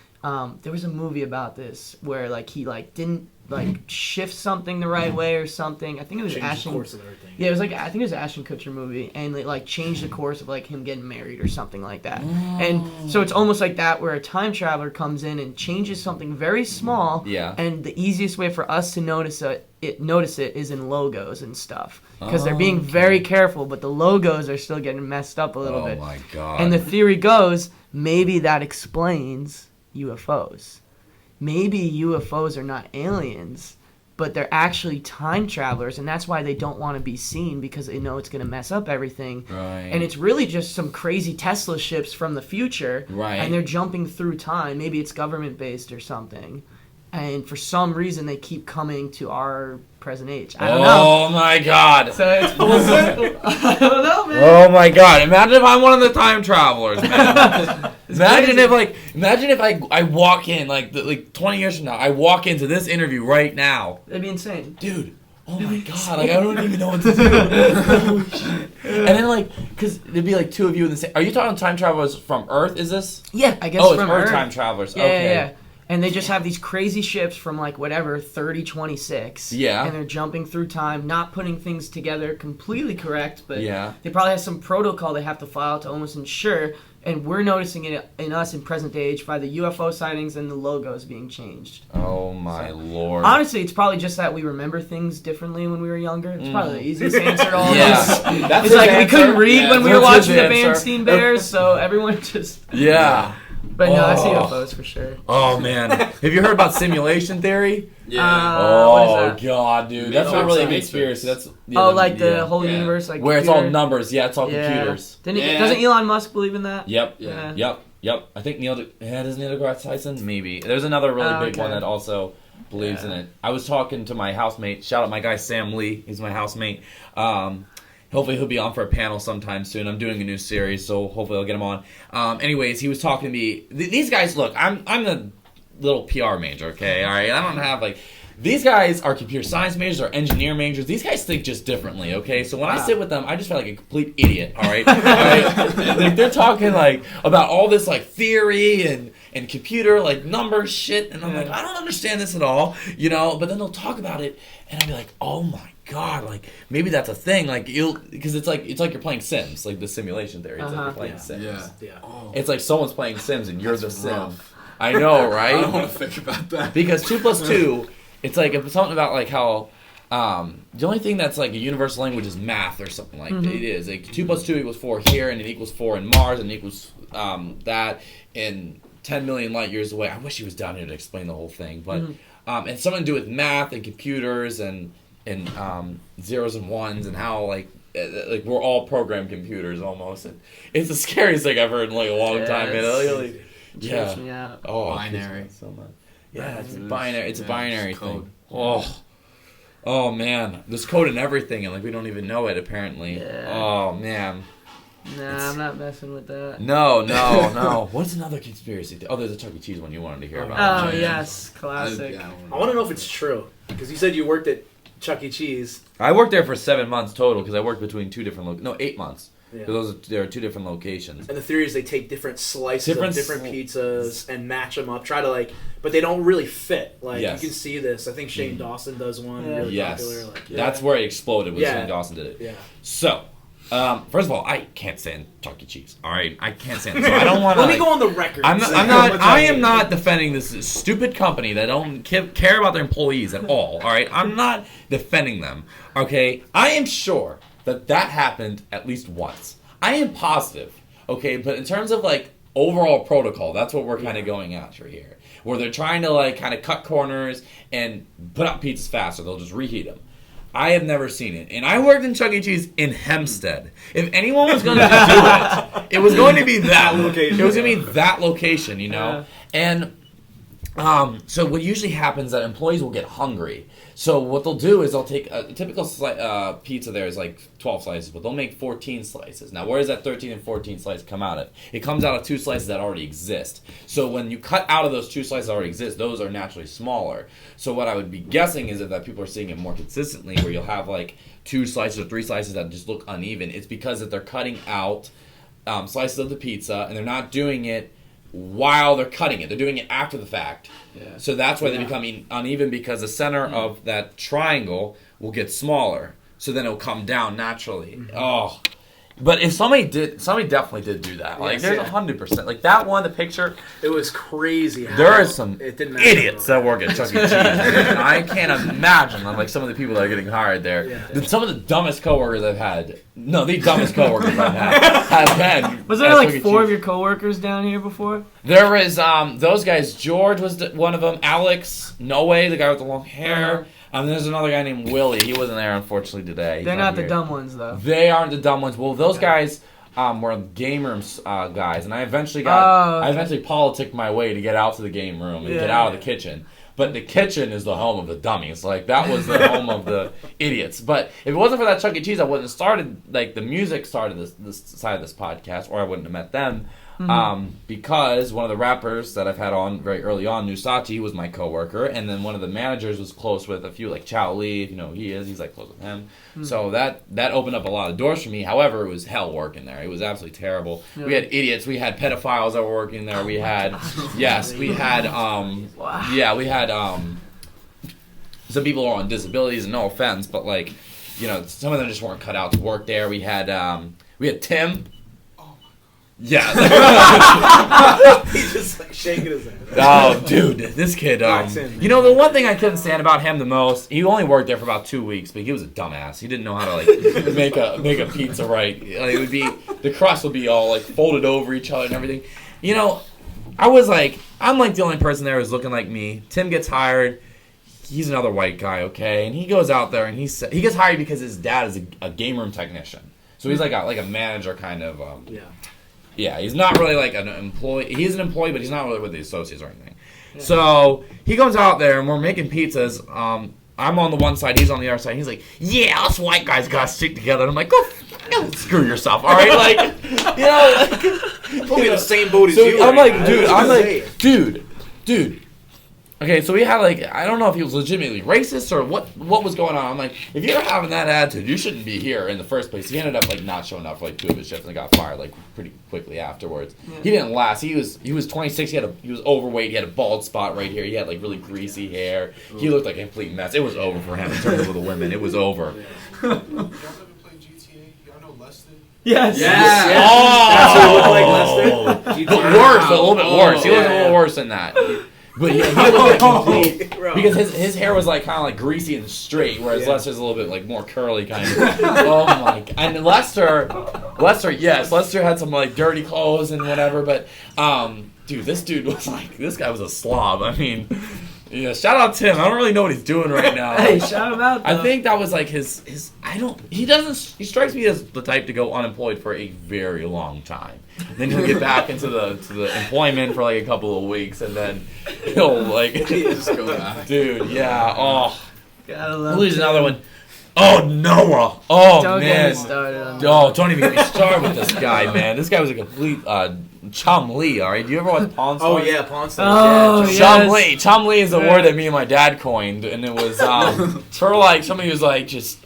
there was a movie about this where like he like didn't like shift something the right way or something. I think it was Change the Ashton. course of everything. Yeah, it was like I think it was an Ashton Kutcher movie, and it like changed the course of like him getting married or something like that. And so it's almost like that where a time traveler comes in and changes something very small. Yeah. And the easiest way for us to notice it is in logos and stuff because they're being very careful, but the logos are still getting messed up a little bit. Oh my god. And the theory goes maybe that explains UFOs. Maybe UFOs are not aliens, but they're actually time travelers, and that's why they don't want to be seen because they know it's going to mess up everything. Right. And it's really just some crazy Tesla ships from the future, Right. and they're jumping through time. Maybe it's government-based or something. And for some reason, they keep coming to our present age. I don't know. Oh my god. So it's full circle. I don't know, man. Oh my god. Imagine if I'm one of the time travelers, man. Imagine if I walk in like 20 years from now, I walk into this interview right now. That'd be insane. Dude, oh my god, like I don't even know what to do. And then like, cause there'd be like two of you in the same. Are you talking time travelers from Earth? Is this? Yeah, I guess Oh, it's from Earth Earth. time travelers. Yeah, Okay. yeah. And they just have these crazy ships from like whatever 3026. Yeah. And they're jumping through time, not putting things together completely correct, but Yeah. they probably have some protocol they have to follow to almost ensure. And we're noticing it in us in present age by the UFO sightings and the logos being changed. Oh my lord. Honestly, it's probably just that we remember things differently when we were younger. It's probably the easiest answer to all Yeah. this. That's It's his like we answer. couldn't read Yeah, when we were that's watching his the answer. Berenstein Bears, so everyone just... Yeah. But no, I see UFOs for sure. Oh man, have you heard about simulation theory? Yeah. What is that? God, dude, that's not really a conspiracy. That's the whole universe, like where computer? it's all numbers. Yeah, it's all computers. Doesn't Elon Musk believe in that? Yep. Yep. I think does Neil deGrasse Tyson? Maybe. There's another really big one that also believes in it. I was talking to my housemate. Shout out my guy Sam Lee. He's my housemate. Hopefully he'll be on for a panel sometime soon. I'm doing a new series, so hopefully I'll get him on. Anyways, he was talking to me. These guys, look, I'm the little PR major, okay? All right? I don't have, like... These guys are computer science majors or engineer majors. These guys think just differently, okay? So when I sit with them, I just feel like a complete idiot, all right? Like, they're talking, like, about all this, like, theory and computer, like, number shit. And I'm like, I don't understand this at all, you know? But then they'll talk about it, and I'll be like, oh, my God, like, maybe that's a thing. Like, because it's like you're playing Sims, like the simulation theory. It's like you're playing Sims. Yeah. Oh. It's like someone's playing Sims, and you're the Sim. I know, right? I don't want to think about that. Because 2 + 2... It's like something about like how the only thing that's like a universal language is math or something like that. It is like 2 + 2 = 4 here, and it equals 4 in Mars, and it equals that in 10 million light years away. I wish he was down here to explain the whole thing, but it's something to do with math and computers and zeros and ones and how like we're all programmed computers almost. And it's the scariest thing I've heard in like a long time. Trips me out. Oh, binary. So much. Yeah, it's binary. It's a binary thing. Oh man, there's code in everything, and like we don't even know it apparently. Yeah. Oh man. Nah, I'm not messing with that. No. What's another conspiracy? Oh, there's a Chuck E. Cheese one you wanted to hear about. Oh yes, classic. I want to know if it's true because you said you worked at Chuck E. Cheese. I worked there for 7 months total because I worked between 2 different 8 months. Yeah. There are 2 different locations. And the theory is they take different slices of different pizzas and match them up, but they don't really fit. Like, you can see this. I think Shane Dawson does one really popular. Like, That's where it exploded when Shane Dawson did it. Yeah. So, first of all, I can't stand Chuck E. Cheese. All right? I can't stand it. So I don't want to... Let me go on the record. I am not defending this stupid company that don't care about their employees at all. All right? I'm not defending them. Okay? I am sure that happened at least once. I am positive, okay? But in terms of, like, overall protocol, that's what we're kind of going after here. Where they're trying to, like, kind of cut corners and put out pizzas faster. They'll just reheat them. I have never seen it. And I worked in Chuck E. Cheese in Hempstead. If anyone was going to do it, it was going to be that location. It was going to be that location, you know? And so what usually happens is that employees will get hungry. So what they'll do is they'll take a typical pizza there is like 12 slices, but they'll make 14 slices. Now, where does that 13 and 14 slice come out of? It comes out of 2 slices that already exist. So when you cut out of those 2 slices that already exist, those are naturally smaller. So what I would be guessing is that people are seeing it more consistently, where you'll have like 2 slices or 3 slices that just look uneven. It's because that they're cutting out slices of the pizza, and they're not doing it while they're cutting it. They're doing it after the fact. Yeah. So that's why they become uneven, because the center of that triangle will get smaller. So then it'll come down naturally. Oh. But if somebody definitely did do that. Like, there's 100%. Like, that one, the picture. It was crazy. There are some idiots that work at Chuck E. Cheese. I can't imagine, like, some of the people that are getting hired there. Yeah. Some of the dumbest coworkers I've had. No, the dumbest coworkers I've had have been. Was there like 4 of your coworkers down here before? There was those guys. George was one of them. Alex, No Way, the guy with the long hair. There's another guy named Willie. He wasn't there, unfortunately, today. They're not the dumb ones, though. They aren't the dumb ones. Well, those guys were game room guys, and I eventually politicked my way to get out to the game room and get out of the kitchen. But the kitchen is the home of the dummies. Like, that was the home of the idiots. But if it wasn't for that Chuck E. Cheese, I wouldn't have started, like, the music started this side of this podcast, or I wouldn't have met them. Because one of the rappers that I've had on very early on, Nusachi, was my coworker, and then one of the managers was close with a few, like Chow Lee, if you know who he is, he's like close with him. So that opened up a lot of doors for me. However, it was hell working there. It was absolutely terrible. Yeah. We had idiots, we had pedophiles that were working there. We had some people were on disabilities, and no offense, but like, you know, some of them just weren't cut out to work there. We had Tim. Yeah. He's just like shaking his head. Oh, dude, this kid. You know, the one thing I couldn't stand about him the most, he only worked there for about 2 weeks, but he was a dumbass. He didn't know how to like make a pizza right. Like, it would be, the crust would be all like folded over each other and everything. You know, I'm like the only person there who's looking like me. Tim gets hired. He's another white guy, okay? And he goes out there and he gets hired because his dad is a game room technician. So he's like a manager kind of. Yeah, he's not really like an employee. He's an employee, but he's not really with the associates or anything. Yeah. So he goes out there and we're making pizzas. I'm on the one side, he's on the other side. He's like, "Yeah, us white guys gotta stick together." And I'm like, "Go screw yourself, all right?" Like, put me in the same boat as you. I'm like, dude. Okay, so we had I don't know if he was legitimately racist or what was going on. I'm like, if you're having that attitude, you shouldn't be here in the first place. He ended up not showing up for 2 of his shifts and got fired pretty quickly afterwards. Yeah. He didn't last. He was 26. He was overweight. He had a bald spot right here. He had really greasy hair. He looked like a complete mess. It was over for him in terms of the women. It was over. Y'all ever play GTA? Y'all know Lester? Yes. That's what it looked like, Lester. But worse, a little bit worse. He looked a little worse than that. But yeah, he looked complete because his hair was kind of greasy and straight, whereas Lester's a little bit more curly kind of. Oh my! And Lester, yes, Lester had some dirty clothes and whatever, but dude, this guy was a slob. I mean, yeah, shout out Tim. I don't really know what he's doing right now. Hey, shout him out, though. I think that was his he strikes me as the type to go unemployed for a very long time. Then he'll get back into the employment for a couple of weeks, and then he'll just go back. Dude, yeah. Oh, gotta love. Who's another one? Oh, Noah. Oh, don't man. Get me started on don't even get me started with this guy, man. This guy was a complete Chum Lee, all right? Do you ever watch Pawn Stars? Oh, yeah, Pawn Stars. Oh, yeah. Chum Lee. Chum Lee is a word that me and my dad coined, and it was for somebody who's just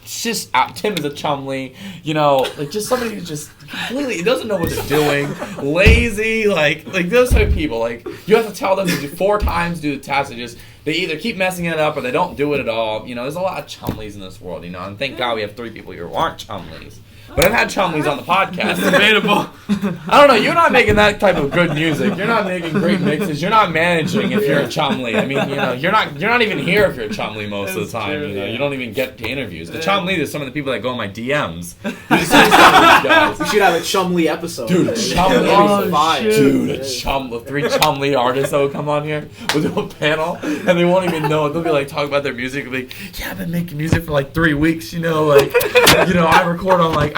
Tim is a Chum Lee, just somebody who's just completely doesn't know what they're doing, lazy, those type of people. You have to tell them to do 4 times, do the task, they either keep messing it up or they don't do it at all. There's a lot of Chumleys in this world, and thank God we have 3 people here who aren't Chumleys. But I've had Chumleys on the podcast. Debatable. I don't know. You're not making that type of good music. You're not making great mixes. You're not managing if you're a Chumley. I mean, you're not even here if you're a Chumley most of the time. True, you don't even get to interviews. The Chumley is some of the people that go in my DMs. You just see some of these guys. We should have a Chumley episode. Dude, a Chumley. Oh, Dude, 3 Chumley artists that will come on here. We'll do a panel, and they won't even know it. They'll be talking about their music. They'll be yeah, I've been making music for 3 weeks.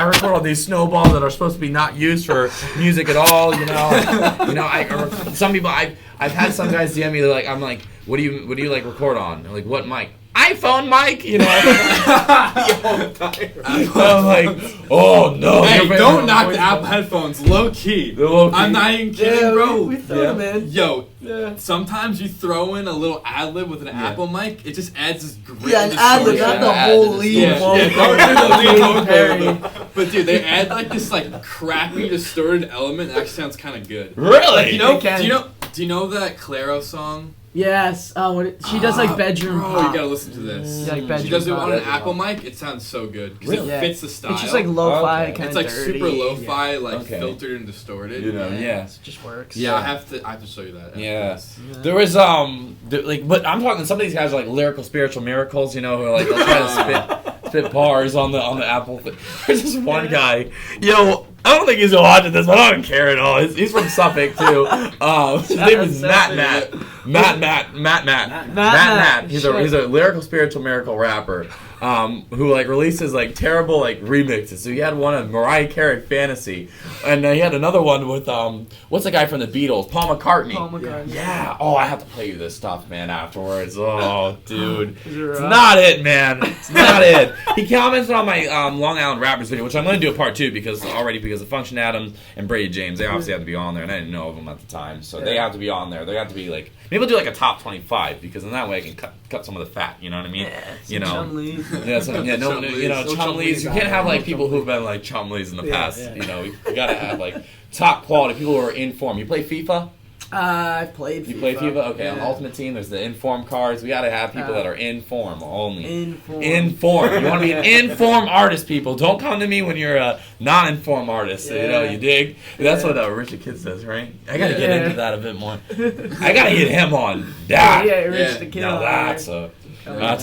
I record on these snowballs that are supposed to be not used for music at all. Some people I've had some guys DM me. They're like, I'm like, what do you record on? I'm like, what mic? iPhone mic, I'm like, oh no. Hey, don't knock the Apple headphones. Low key. I'm not even kidding, bro. We throw them in. Yo, sometimes you throw in a little ad lib with an Apple mic. It just adds this great. Yeah, an ad lib, not the whole lead vocal. But dude, they add this crappy distorted element that actually sounds kind of good. Really? Do you know that Claro song? Yes. She does bedroom bro, pop. you gotta listen to this. She does it on an Apple mic. It sounds so good because it fits the style. It's just lo-fi kind of It's dirty. super lo-fi, filtered and distorted. It just works. Yeah, I have to show you that. Yeah. There was but I'm talking. Some of these guys are lyrical spiritual miracles. Who are they'll try to spit bars on the Apple. There's this one guy. I don't think he's watching this, but I don't care at all. He's from Suffolk too. His name is Matt. He's a lyrical spiritual miracle rapper who releases terrible remixes. So he had one of Mariah Carey Fantasy, and he had another one with what's the guy from the Beatles, Paul McCartney. Yeah. Oh, I have to play you this stuff, man. Afterwards. Oh, dude, it's not it, man. It's not it. He commented on my Long Island Rappers video, which I'm going to do a part 2 because of Function Adam and Brady James. They obviously have to be on there, and I didn't know of them at the time, so they have to be on there. They have to be maybe we'll do a top 25 because in that way I can cut some of the fat. You know what I mean? Chumleys. Chumleys. You can't have people who've been Chumleys in the past. Yeah. You gotta have top quality people who are informed. You play FIFA? I've played FIFA. You play FIFA? Okay, on Ultimate Team, there's the informed cards. We gotta have people that are informed only. Informed. You want to be an informed artist, people. Don't come to me when you're a non-informed artist. Yeah. You dig? That's what Richard Kid says, right? I gotta get into that a bit more. I gotta get him on that. Yeah, Rich the Kid. Now that's a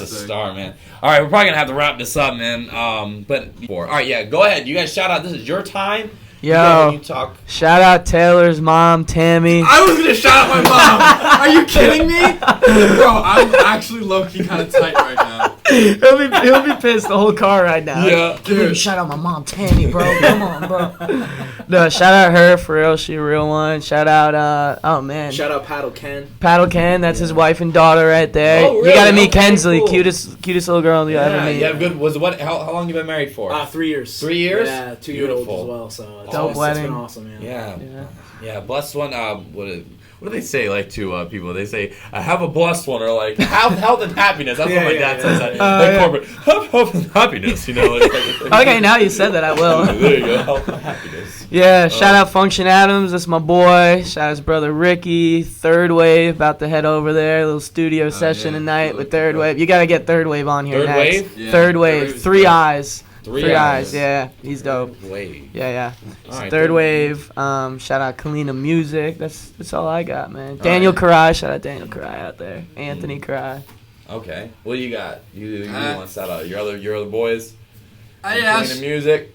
star, man. All right, we're probably gonna have to wrap this up, man. All right, go ahead. You guys shout out. This is your time. Yo, you talk. Shout out Taylor's mom, Tammy. I was gonna shout out my mom. Are you kidding me? Bro, I'm actually low-key kind of tight right now. He'll be pissed the whole car right now. Yeah. Dude, shout out my mom, Tammy, bro. Come on, bro. No, shout out her for real. She a real one. Shout out, oh man. Shout out Paddle Ken. Paddle Ken, that's his wife and daughter right there. Oh, really? You gotta meet Okay, Kensley, cool. cutest little girl you ever meet. Yeah, good. How long you been married for? 3 years. 3 years? Yeah, 2 years old Beautiful. as well. So Dope it's wedding. been awesome, man. Yeah. Blessed one. What do they say like to people? They say, "I have a blessed one," or like health and happiness. That's what my dad says. Like corporate health and happiness. You know. Okay, now you said that, I will. There you go. Health and happiness. Yeah, shout out Function Adams. That's my boy. Shout out his brother Ricky. Third Wave, about to head over there. A little studio session tonight with Third Wave. You gotta get Third Wave on here Third next. Wave? Yeah, Third Wave. Three Eyes. Three Eyes. Yeah, he's dope. Wave. Yeah. All right, Third Wave. Shout out Kulina Music. That's all I got, man. Daniel Karai. Shout out Daniel Karai out there. Anthony Karai. Okay. What do you got? You want to shout out your other boys? Yeah, Music.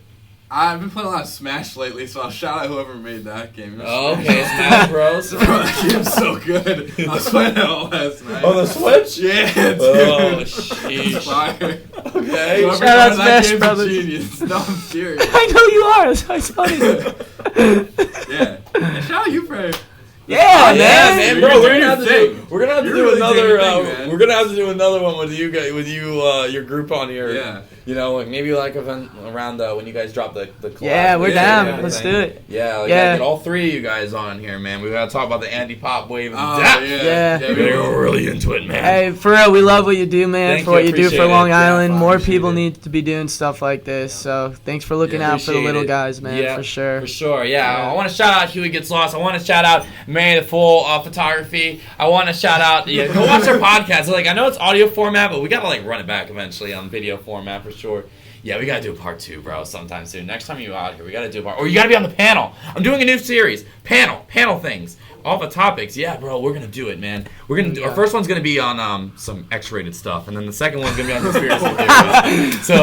I've been playing a lot of Smash lately, so I'll shout out whoever made that game. Oh, okay, Smash Bros. Bro, that game's so good. I was playing it all last night. On the Switch? Yeah, dude. Oh, It's sheesh. fire. Okay. Whoever Shout out made that Smash game's Brothers. a genius. No, I'm serious. I know you are. I saw you. Yeah. And shout out you for Yeah, Yeah, man. man, bro, You're we're doing gonna have to your do. thing. We're gonna have to You're do really another. doing your thing, man. We're gonna have to do another one with you guys, your group on here. Yeah. You know, like maybe like event around when you guys drop the collab. Yeah, we're music down. and Let's everything. do it. Yeah, like Yeah. get all three of you guys on here, man. We gotta talk about the Andy Pop wave and Oh, depth. Yeah. We're gonna go really into it, man. Hey, for real, we love what you do, man. Thank for you, what you do appreciate for it. Long Yeah, Island. I More appreciate people it. need to be doing stuff like this. So thanks for looking Yeah, out for the Appreciate little it. guys, man, Yeah, for sure. For sure, yeah. Yeah. I want to shout out Huey Gets Lost. I want to shout out Mary the Fool Photography. I want to shout out, go watch their podcast. Like, I know it's audio format, but we got to like run it back eventually on video format for sure. Yeah, we got to do a part 2, bro, sometime soon. Next time you're out here, we got to do a part. Or you got to be on the panel. I'm doing a new series. Panel things. All the topics. Yeah, bro, we're going to do it, man. We're going to Our first one's going to be on some X-rated stuff, and then the second one's going to be on conspiracy theories. So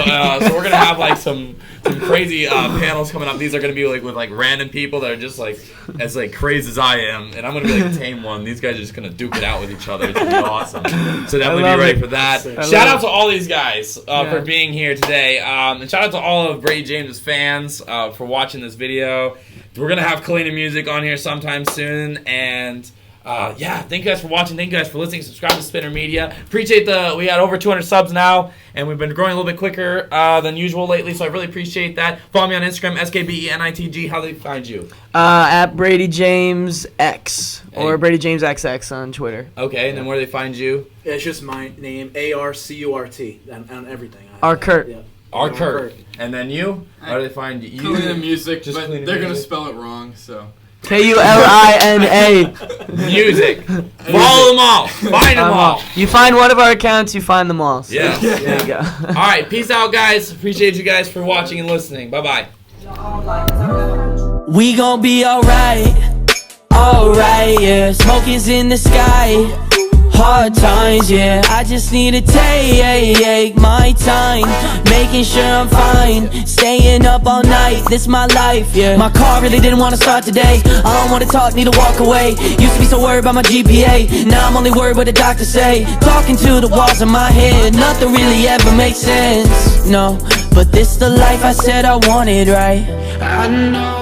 we're going to have like some crazy panels coming up. These are going to be like with like random people that are just like as like crazy as I am, and I'm going to be like the tame one. These guys are just going to duke it out with each other. It's going to be awesome. So definitely be love ready it. for that. I Shout love out to all these guys for being here today. And shout out to all of Brady James' fans for watching this video. We're going to have Kulina Music on here sometime soon. And thank you guys for watching. Thank you guys for listening. Subscribe to Spinner Media. Appreciate we got over 200 subs now. And we've been growing a little bit quicker than usual lately. So I really appreciate that. Follow me on Instagram, SKBENITG. How do they find you? At Brady James X or Brady James XX on Twitter. Okay, and then where do they find you? It's just my name, ARCURT, on everything. Kurt. Yeah. Kurt. And then you? How do they find you? Kulina Music, Just but Kulina they're gonna Music. spell it wrong, so. KULINA. Music. Follow them all. Find them all. You find one of our accounts, you find them all. So Yeah. there you go. All right, peace out, guys. Appreciate you guys for watching and listening. Bye-bye. We gon' be alright, yeah. Smoke is in the sky, hard times, yeah. I just need to take my time, making sure I'm fine. Staying up all night, this my life, yeah. My car really didn't wanna start today. I don't wanna talk, need to walk away. Used to be so worried about my GPA, now I'm only worried what the doctors say. Talking to the walls in my head, nothing really ever makes sense, no. But this the life I said I wanted, right? I know